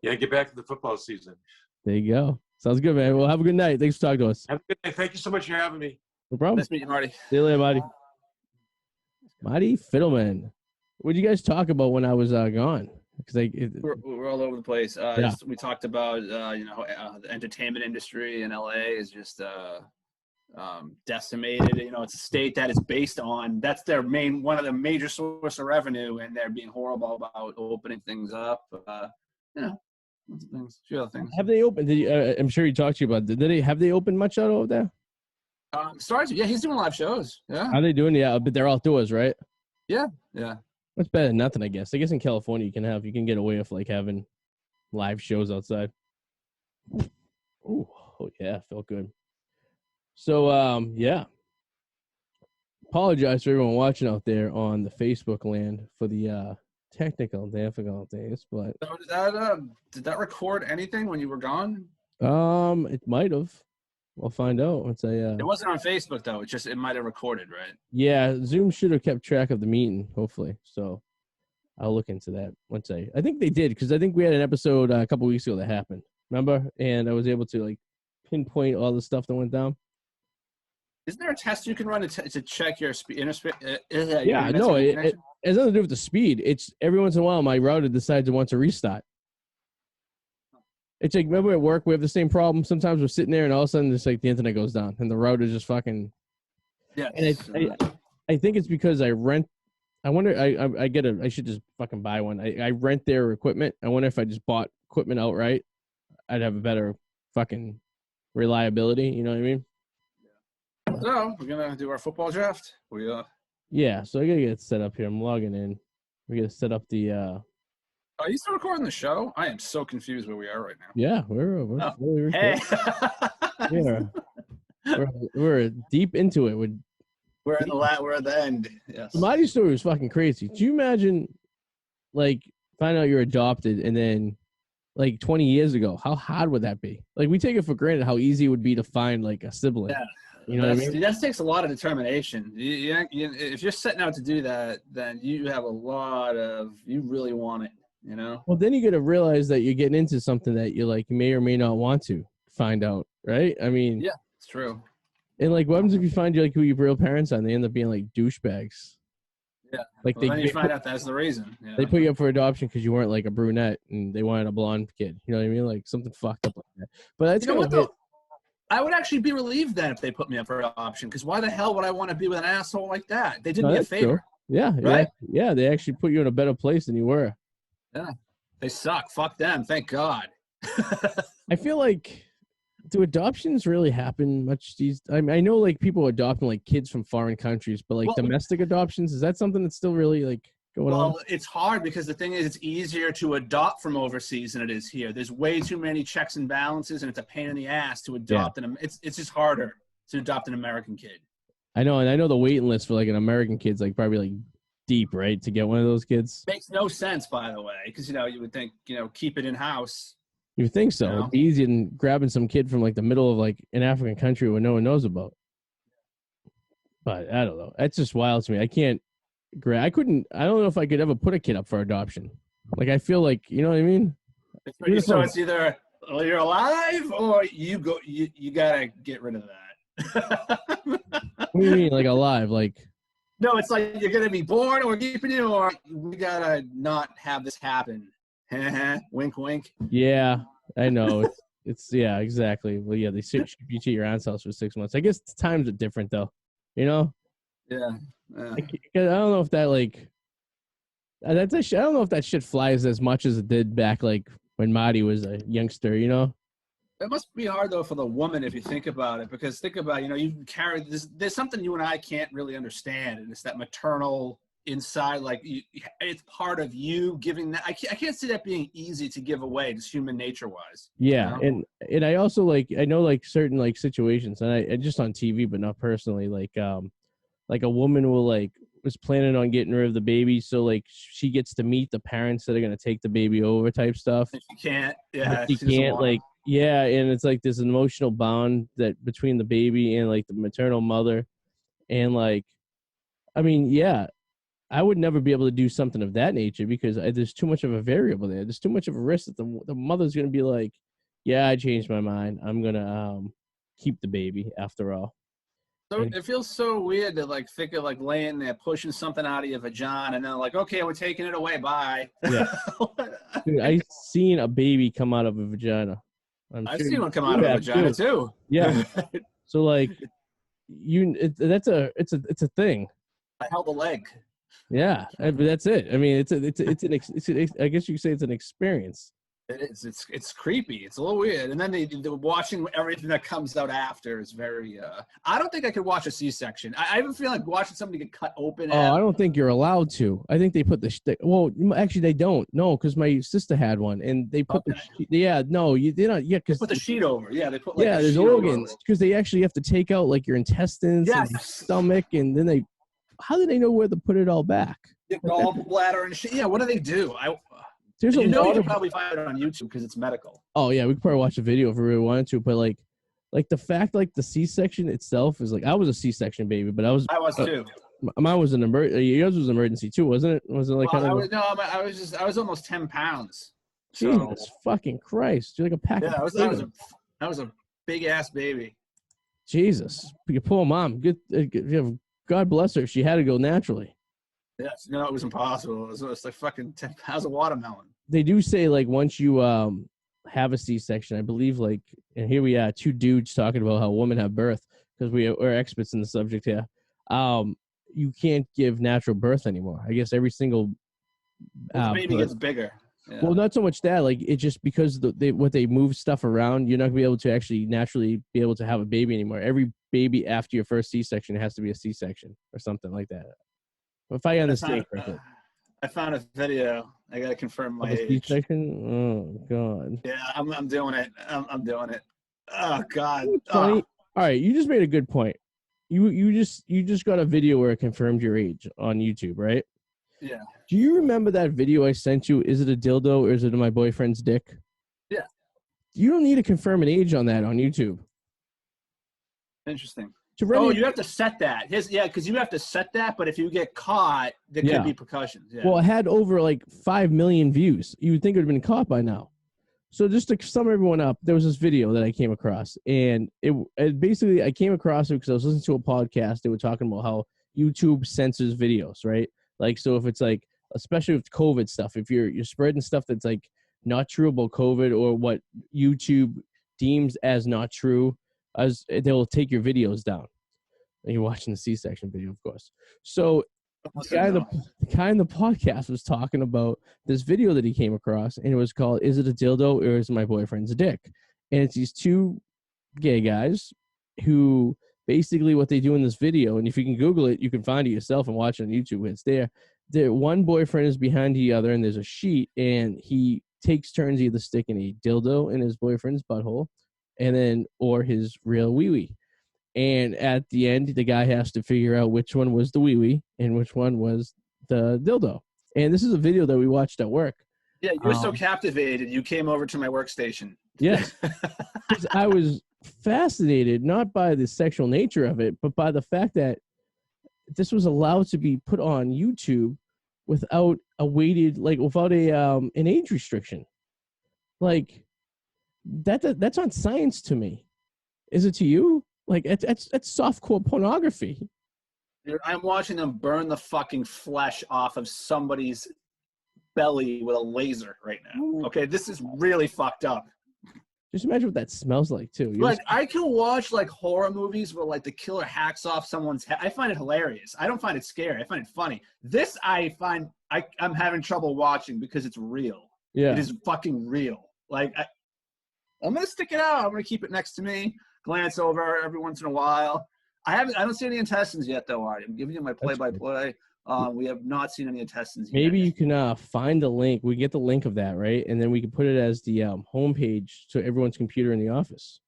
C: Yeah, get back to the football season.
A: There you go. Sounds good, man. Well, have a good night. Thanks for talking to us.
C: Have a good night. Thank you so much for having me.
A: No problem.
B: Nice to meet you, Marty.
A: See you later, Marty. Marty Fidelman. What did you guys talk about when I was gone? Because
B: we're all over the place. We talked about the entertainment industry in LA is just decimated. It's a state that is based on that's their one of the major source of revenue, and they're being horrible about opening things up. Things, a few other things.
A: Have they opened? I'm sure he talked to you about. Have they opened much out over there?
B: He's doing live shows. Yeah.
A: How are they doing? Yeah, but they're outdoors, right?
B: Yeah.
A: That's better than nothing, I guess. I guess in California you can get away with like having live shows outside. Oh yeah, felt good. So yeah. Apologize for everyone watching out there on the Facebook land for the technical difficulties, but
B: did that record anything when you were gone?
A: It might have. We'll find out once
B: It wasn't on Facebook though. It might have recorded, right?
A: Yeah, Zoom should have kept track of the meeting, hopefully. So I'll look into that once I think they did, because I think we had an episode a couple weeks ago that happened. Remember? And I was able to like pinpoint all the stuff that went down.
B: Isn't there a test you can run to check your speed?
A: It has nothing to do with the speed. It's every once in a while my router decides it wants to restart. It's like, remember at work, we have the same problem. Sometimes we're sitting there and all of a sudden it's like the internet goes down and the router just fucking.
B: Yeah.
A: And I think it's because I rent. I wonder, I should just fucking buy one. I rent their equipment. I wonder if I just bought equipment outright, I'd have a better fucking reliability. You know what I mean?
B: So we're going to do our football draft.
A: Yeah, so I got to get it set up here. I'm logging in. We got to set up the.
B: Are you still recording the show? I am so confused where we are right now.
A: Yeah, we're
B: Hey.
A: we're deep into it.
B: We're at the end. Yes.
A: Marty's story was fucking crazy. Do you imagine, like, find out you're adopted and then, like, 20 years ago, how hard would that be? Like, we take it for granted how easy it would be to find, like, a sibling.
B: Yeah.
A: You know what I mean?
B: That takes a lot of determination. If you're setting out to do that, then you have you really want it, you know?
A: Well, then you got to realize that you're getting into something that you, like, may or may not want to find out, right? I mean.
B: Yeah, it's true.
A: And, like, what happens if you find, like, who your real parents are and they end up being, like, douchebags?
B: Yeah.
A: Like,
B: then you find out that's the reason. Yeah.
A: They put you up for adoption because you weren't, like, a brunette and they wanted a blonde kid. You know what I mean? Like, something fucked up like that. But that's
B: you know what, though? I would actually be relieved then if they put me up for adoption, because why the hell would I want to be with an asshole like that? They did me a favor.
A: True. Yeah,
B: right?
A: Yeah, they actually put you in a better place than you were.
B: Yeah, they suck. Fuck them. Thank God.
A: I feel like, do adoptions really happen much these? I mean, I know, like, people adopting, like, kids from foreign countries, but, like, domestic adoptions, is that something that's still really, like, going on?
B: Well, it's hard because the thing is, it's easier to adopt from overseas than it is here. There's way too many checks and balances, and it's a pain in the ass to adopt it's just harder to adopt an American kid.
A: I know, and I know the waiting list for, like, an American kid's, like, probably, like, deep, right, to get one of those kids.
B: Makes no sense, by the way, because, you would think, keep it in house.
A: You would think so. It'd be easier than grabbing some kid from, like, the middle of, like, an African country where no one knows about. But I don't know. That's just wild to me. I don't know if I could ever put a kid up for adoption. Like, I feel like, you know what I mean?
B: So it's either you're alive or you gotta get rid of that.
A: What do you mean, like, alive? Like,
B: no, it's like you're gonna be born or keeping you, or we gotta not have this happen. Wink, wink.
A: Yeah, I know. It's yeah, exactly. Well, yeah, they ship you to your aunt's house for 6 months. I guess times are different, though. You know?
B: Yeah.
A: I don't know if that, like, I don't know if that shit flies as much as it did back, like, when Marty was a youngster, you know?
B: It must be hard, though, for the woman if you think about it, because think about, you carry this. There's something you and I can't really understand, and it's that maternal inside, like, it's part of you giving that. I can't see that being easy to give away, just human nature-wise.
A: Yeah, and I also, like, I know, like, certain, like, situations, and I just on TV, but not personally, like a woman will, like, was planning on getting rid of the baby, so, like, she gets to meet the parents that are going to take the baby over type stuff.
B: And she can't. Yeah.
A: She can't, like, yeah, and it's, like, this emotional bond that between the baby and, like, the maternal mother. And, like, I mean, yeah, I would never be able to do something of that nature because there's too much of a variable there. There's too much of a risk that the mother's going to be like, yeah, I changed my mind. I'm going to keep the baby after all.
B: So it feels so weird to, like, think of, like, laying there pushing something out of your vagina and then, like, okay, we're taking it away. Bye.
A: Yeah. Dude, I've seen a baby come out of a vagina.
B: I've seen one come out of a vagina too.
A: Yeah. So, like, it's a thing.
B: I held a leg.
A: Yeah, but that's it. I mean, I guess you could say it's an experience.
B: It is. It's creepy. It's a little weird. And then the watching everything that comes out after is very. I don't think I could watch a C-section. I even feel like watching somebody get cut open.
A: Oh, I don't think you're allowed to. I think they put well, actually, they don't. No, because my sister had one, and they put they're not. Yeah, because
B: put the sheet over. Yeah, they put. Like,
A: there's organs because they actually have to take out, like, your intestines and your stomach, and then how do they know where to put it all back?
B: The gallbladder and shit. Yeah, what do they do?
A: There's
B: you can probably find it on YouTube because it's medical.
A: Oh yeah, we could probably watch a video if we really wanted to. But like the fact, like, the C-section itself is, like, I was a C-section baby, but I was
B: too.
A: Mine was an emergency. Yours was an emergency too, wasn't it? Was it like
B: I was almost 10 pounds.
A: Jesus fucking Christ! You're like a pack.
B: Yeah, that was a big ass baby.
A: Jesus, your poor mom. God bless her. She had to go naturally.
B: Yes, it was impossible. It was like fucking 10 pounds of watermelon.
A: They do say, like, once you have a C-section. I believe, like, and here we are, two dudes talking about how women have birth because we're experts in the subject here. You can't give natural birth anymore. I guess every single
B: the baby gets bigger. Yeah.
A: Well, not so much that, like, it's just because they move stuff around, you're not gonna be able to actually naturally be able to have a baby anymore. Every baby after your first C-section has to be a C-section or something like that. If I understand correctly.
B: I found a video. I gotta confirm my age.
A: C-section? Oh God.
B: Yeah, I'm doing it. I'm doing it. Oh God.
A: Funny. All right, you just made a good point. You just got a video where it confirmed your age on YouTube, right?
B: Yeah.
A: Do you remember that video I sent you? Is it a dildo or is it my boyfriend's dick?
B: Yeah.
A: You don't need to confirm an age on that on YouTube.
B: Interesting. You have to set that. Because you have to set that, but if you get caught, there could be repercussions. Yeah.
A: Well, it had over like 5 million views. You would think it would have been caught by now. So just to sum everyone up, there was this video that I came across, and it basically, I came across it because I was listening to a podcast. They were talking about how YouTube censors videos, right? Like, so if it's like, especially with COVID stuff, if you're spreading stuff that's like not true about COVID or what YouTube deems as not true, as they'll take your videos down. And you're watching the C-section video, of course. So the guy in the podcast was talking about this video that he came across, and it was called, "Is it a dildo or is it my boyfriend's dick?" And it's these two gay guys who basically what they do in this video, and if you can Google it, you can find it yourself and watch it on YouTube. It's there. One boyfriend is behind the other, and there's a sheet, and he takes turns either sticking a dildo in his boyfriend's butthole, and then or his real wee-wee. And at the end, the guy has to figure out which one was the wee-wee and which one was the dildo. And this is a video that we watched at work.
B: Yeah, you were so captivated, you came over to my workstation.
A: Yes. I was fascinated, not by the sexual nature of it, but by the fact that this was allowed to be put on YouTube without without an age restriction. Like, that's not science to me. Is it to you? Like, it's softcore pornography.
B: Dude, I'm watching them burn the fucking flesh off of somebody's belly with a laser right now. Okay, this is really fucked up.
A: Just imagine what that smells like, too.
B: I can watch, like, horror movies where, like, the killer hacks off someone's head. I find it hilarious. I don't find it scary. I find it funny. This I'm having trouble watching because it's real.
A: Yeah.
B: It is fucking real. Like, I'm going to stick it out. I'm going to keep it next to me. Glance over every once in a while. I don't see any intestines yet, though, Artie. I'm giving you my play-by-play. We have not seen any intestines yet.
A: Maybe you can find the link. We get the link of that, right? And then we can put it as the homepage to everyone's computer in the office.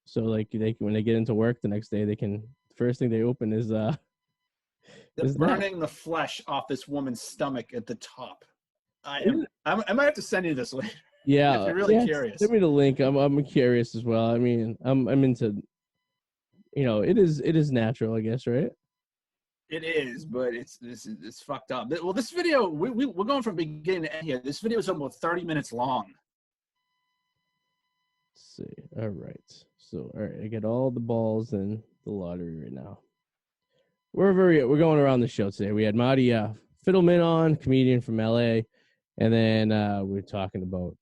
A: So, like, when they get into work the next day, first thing they open is
B: they're burning the flesh off this woman's stomach at the top. I might have to send you this later.
A: Yeah,
B: if you're really curious.
A: Send me the link. I'm curious as well. I mean, I'm into, it is natural, I guess, right?
B: It is, but it's fucked up. Well, this video, we're going from beginning to end here. This video is almost 30 minutes long.
A: Let's see. All right. So, all right, I get all the balls in the lottery right now. We're going around the show today. We had Marty Fidelman on, comedian from LA. And then we're talking about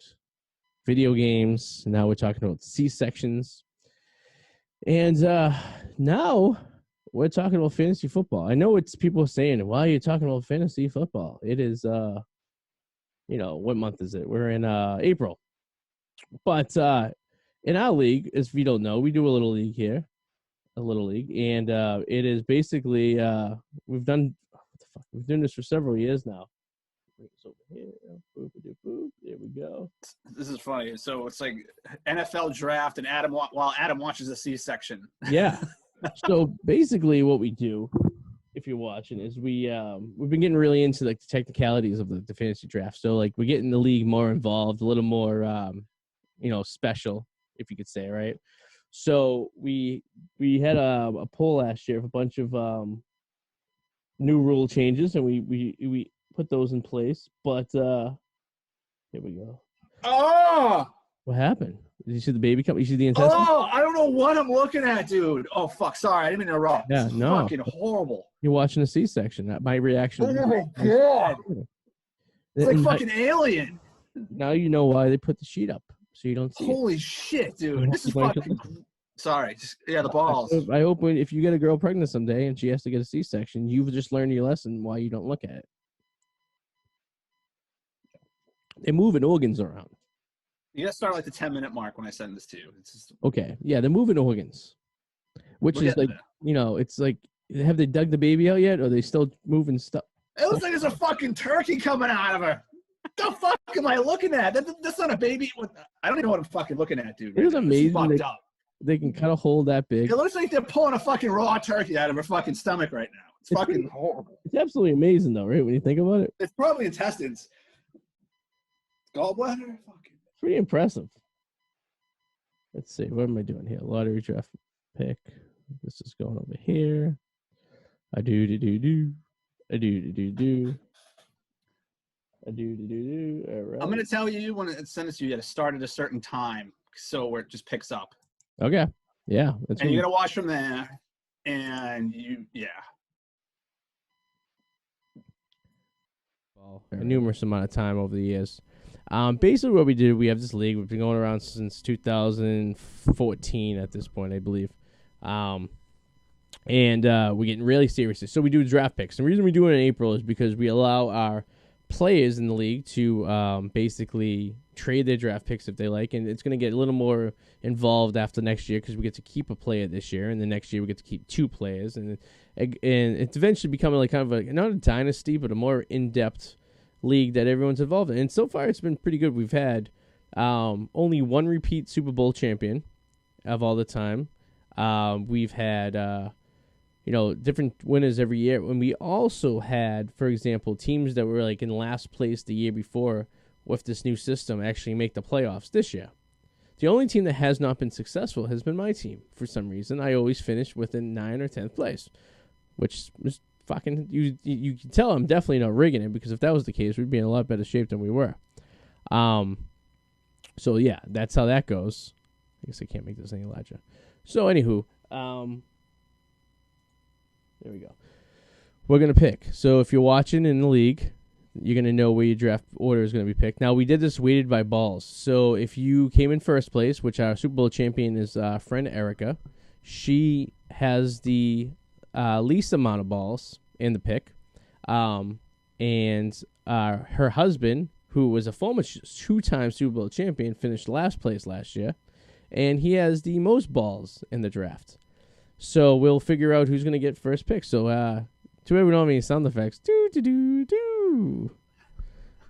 A: video games. Now we're talking about C-sections. And now we're talking about fantasy football. I know it's people saying, why are you talking about fantasy football? It is, what month is it? We're in April. But in our league, as we don't know, we do a little league here. And it is basically, we've done this for several years now. Over here. There we go.
B: This is funny. So it's like NFL draft, and while Adam watches the C-section.
A: Yeah. So basically, what we do, if you're watching, is we've been getting really into like the technicalities of the fantasy draft. So like we're getting the league more involved, a little more, special, if you could say, right? So we had a poll last year of a bunch of new rule changes, and we put those in place, but here we go.
B: Oh!
A: What happened? Did you see the baby come? You see the intestine?
B: Oh, I don't know what I'm looking at, dude. Oh, fuck. Sorry, I didn't mean to interrupt.
A: Yeah,
B: this is
A: no.
B: fucking horrible.
A: You're watching a C-section. My reaction.
B: Oh, my God. It's like fucking Alien.
A: Now you know why they put the sheet up, so you don't see
B: Holy shit, dude. This is fucking... Sorry. The balls.
A: I hope if you get a girl pregnant someday and she has to get a C-section, you've just learned your lesson why you don't look at it. They're moving organs around.
B: You gotta start like the 10-minute mark when I send this to you. It's just...
A: Okay. Yeah, they're moving orgons. Which is like, it's like, have they dug the baby out yet? Or are they still moving stuff?
B: It looks like there's a fucking turkey coming out of her. What the fuck am I looking at? That's not a baby. I don't even know what I'm fucking looking at, dude.
A: It's amazing.
B: Fucked up.
A: They can cut a hole that big.
B: It looks like they're pulling a fucking raw turkey out of her fucking stomach right now. It's fucking horrible.
A: It's absolutely amazing, though, right? When you think about it.
B: It's probably intestines. Gallbladder? Fucking.
A: Pretty impressive. Let's see. What am I doing here? Lottery draft pick. This is going over here. I do. All right.
B: I'm going to tell you when it sends to you, you got to start at a certain time so where it just picks up.
A: Okay. Yeah.
B: And you're going to watch from there. And
A: well, a numerous amount of time over the years. Basically what we did, we have this league. We've been going around since 2014 at this point, I believe. And we're getting really serious. So we do draft picks. The reason we do it in April is because we allow our players in the league to basically trade their draft picks if they like, and it's going to get a little more involved after next year because we get to keep a player this year, and the next year we get to keep 2 players, and it's eventually becoming like kind of not a dynasty, but a more in-depth league that everyone's involved in. And so far it's been pretty good. We've had only 1 repeat Super Bowl champion of all the time. We've had different winners every year. And we also had, for example, teams that were like in last place the year before with this new system actually make the playoffs this year. The only team that has not been successful has been my team. For some reason, I always finish within 9th or 10th place, which is fucking, you can tell I'm definitely not rigging it, because if that was the case, we'd be in a lot better shape than we were. So yeah, that's how that goes. I guess I can't make this any larger. So anywho, there we go. We're going to pick. So if you're watching in the league, you're going to know where your draft order is going to be picked. Now, we did this weighted by balls. So if you came in first place, which our Super Bowl champion is friend Erica, she has the least amount of balls in the pick. And her husband, who was a former 2-time Super Bowl champion, finished last place last year. And he has the most balls in the draft. So we'll figure out who's going to get first pick. So too bad we don't have any sound effects. Do.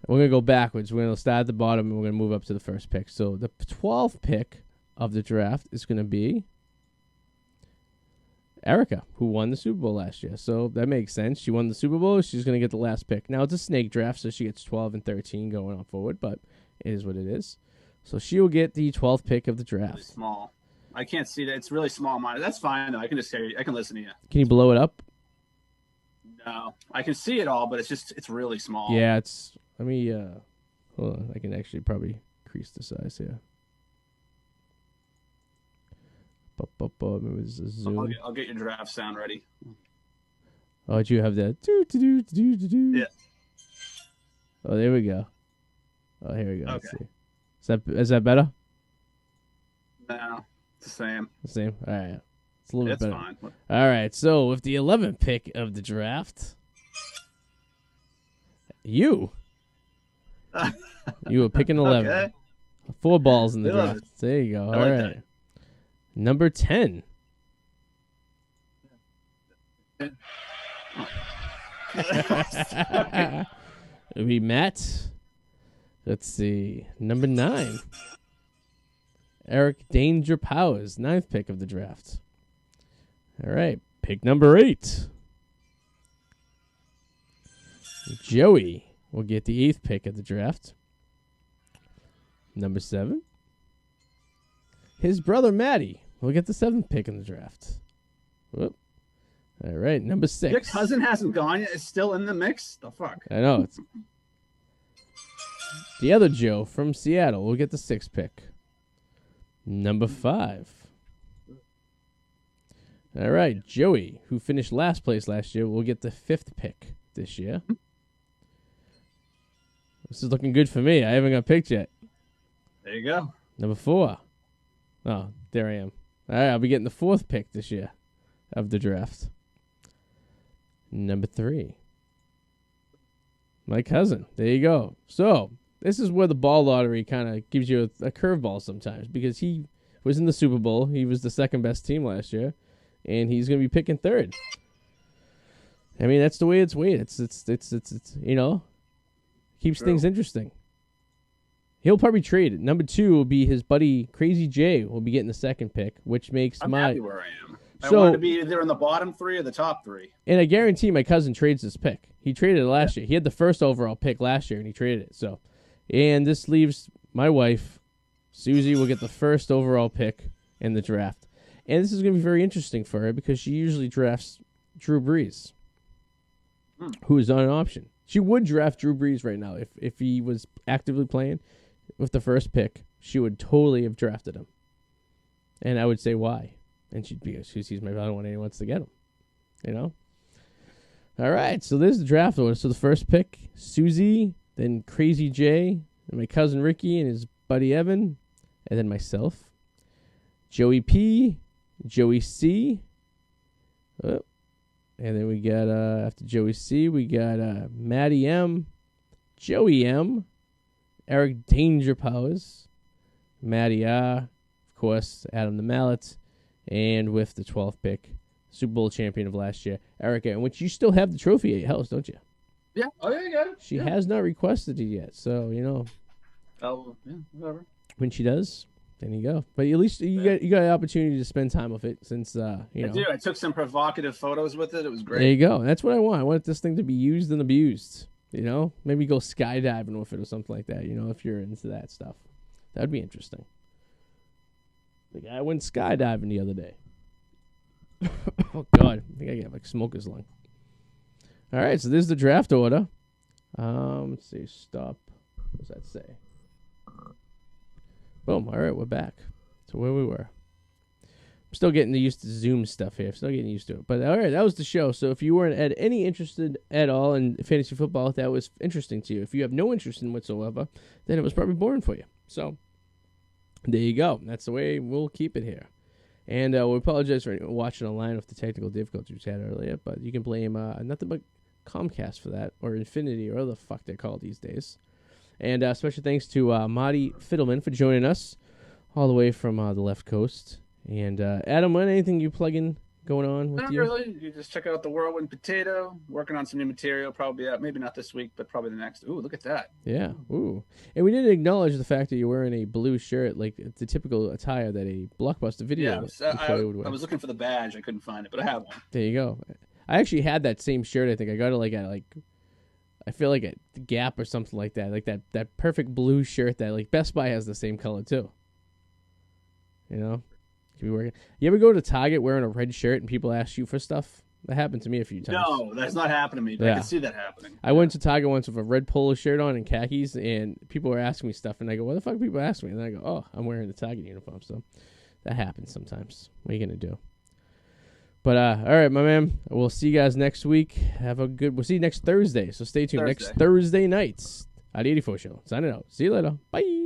A: We're going to go backwards. We're going to start at the bottom, and we're going to move up to the first pick. So the 12th pick of the draft is going to be Erica, who won the Super Bowl last year. So that makes sense. She won the Super Bowl. She's going to get the last pick. Now, it's a snake draft, so she gets 12 and 13 going on forward, but it is what it is. So she will get the 12th pick of the draft.
B: Really small. I can't see that. It's really small. That's fine, though. I can just hear you. I can listen to you.
A: Can you blow it up?
B: No. I can see it all, but it's really small.
A: Yeah, it's... Let me... hold on. I can actually probably increase the size here. Maybe this is zoom.
B: I'll get your draft sound ready.
A: Oh, do you have that?
B: Yeah.
A: Oh, there we go. Oh, here we go.
B: Okay.
A: Let's see. Is that better?
B: No, it's the same.
A: The same? All right. It's a little bit better.
B: Fine.
A: All right. So, with the 11th pick of the draft, you were picking 11.
B: Okay.
A: 4 balls in the draft. There you go. All right. That. Number 10. It'll be Matt. Let's see. Number 9. Eric Danger Powers, 9th pick of the draft. All right. Pick number 8. Joey will get the 8th pick of the draft. Number 7. His brother Matty will get the 7th pick in the draft. Whoop. All right. Number 6.
B: Your cousin hasn't gone yet. It's still in the mix? The fuck?
A: I know. It's... The other Joe from Seattle will get the 6th pick. Number 5. All right, Joey, who finished last place last year, will get the 5th pick this year. This is looking good for me. I haven't got picked yet.
B: There you go.
A: Number 4. Oh, there I am. All right, I'll be getting the 4th pick this year of the draft. Number 3. My cousin. There you go. So, this is where the ball lottery kind of gives you a curveball sometimes because he was in the Super Bowl. He was the second best team last year, and he's going to be picking 3rd. I mean, that's the way it's weighed. It's keeps things interesting. He'll probably trade it. Number 2 will be his buddy Crazy J will be getting the 2nd pick, which makes
B: I'm happy where I am. I
A: So-
B: want to be either in the bottom 3 or the top 3.
A: And I guarantee my cousin trades this pick. He traded it last year. He had the 1st overall pick last year, and he traded it. So, and this leaves my wife, Susie, will get the 1st overall pick in the draft. And this is going to be very interesting for her because she usually drafts Drew Brees, who is not an option. She would draft Drew Brees right now if he was actively playing with the 1st pick. She would totally have drafted him. And I would say why. And she'd be, she sees my value when anyone wants to get him. You know? All right, so there's the draft order. So the 1st pick, Susie, then Crazy J, and my cousin Ricky and his buddy Evan, and then myself. Joey P, Joey C. Oh, and then we got, after Joey C, we got Matty M, Joey M, Eric Danger Powers, Matty R, of course, Adam the Mallet, and with the 12th pick, Super Bowl champion of last year, Eric Aaron, which you still have the trophy at your house, don't you?
B: Yeah. Oh, yeah, you got it.
A: She has not requested it yet, so,
B: Oh, yeah, whatever.
A: when she does, then you go. But at least you got an opportunity to spend time with it since,
B: I do. I took some provocative photos with it. It was great.
A: There you go. That's what I want. I want this thing to be used and abused, Maybe go skydiving with it or something like that, if you're into that stuff. That would be interesting. The guy went skydiving the other day. Oh, God. I think I got smoker's lung. All right, so this is the draft order. Let's see. Stop. What does that say? Boom. All right, we're back to where we were. I'm still getting used to Zoom stuff here. Still getting used to it. But, all right, that was the show. So if you weren't any interested at all in fantasy football, that was interesting to you. If you have no interest in whatsoever, then it was probably boring for you. So there you go. That's the way we'll keep it here. And we apologize for watching online with the technical difficulties we had earlier, but you can blame nothing but Comcast for that, or Infinity, or whatever the fuck they're called these days. And special thanks to Marty Fidelman for joining us all the way from the left coast. And Adam, anything you plugging going on with
B: Not
A: you?
B: really. You just check out the Whirlwind Potato. Working on some new material. Probably maybe not this week, but probably the next. Ooh, look at that.
A: Yeah. Ooh. And we didn't acknowledge the fact that you're wearing a blue shirt, like the typical attire that a Blockbuster video employee would wear.
B: I was looking for the badge. I couldn't find it, but I have one.
A: There you go. I actually had that same shirt. I think I got it I feel like at Gap or something like that. Like that perfect blue shirt that Best Buy has the same color too. Could be working. You ever go to Target wearing a red shirt and people ask you for stuff? That happened to me a few times.
B: No, that's not happening to me. But
A: Yeah.
B: I can see that happening.
A: I went to Target once with a red polo shirt on and khakis, and people were asking me stuff, and I go, "What the fuck?" People ask me, and I go, "Oh, I'm wearing the Target uniform." So that happens sometimes. What are you gonna do? But all right, my man. We'll see you guys next week. We'll see you next Thursday. So stay tuned. Next Thursday nights at 84 Show. Signing out. See you later. Bye.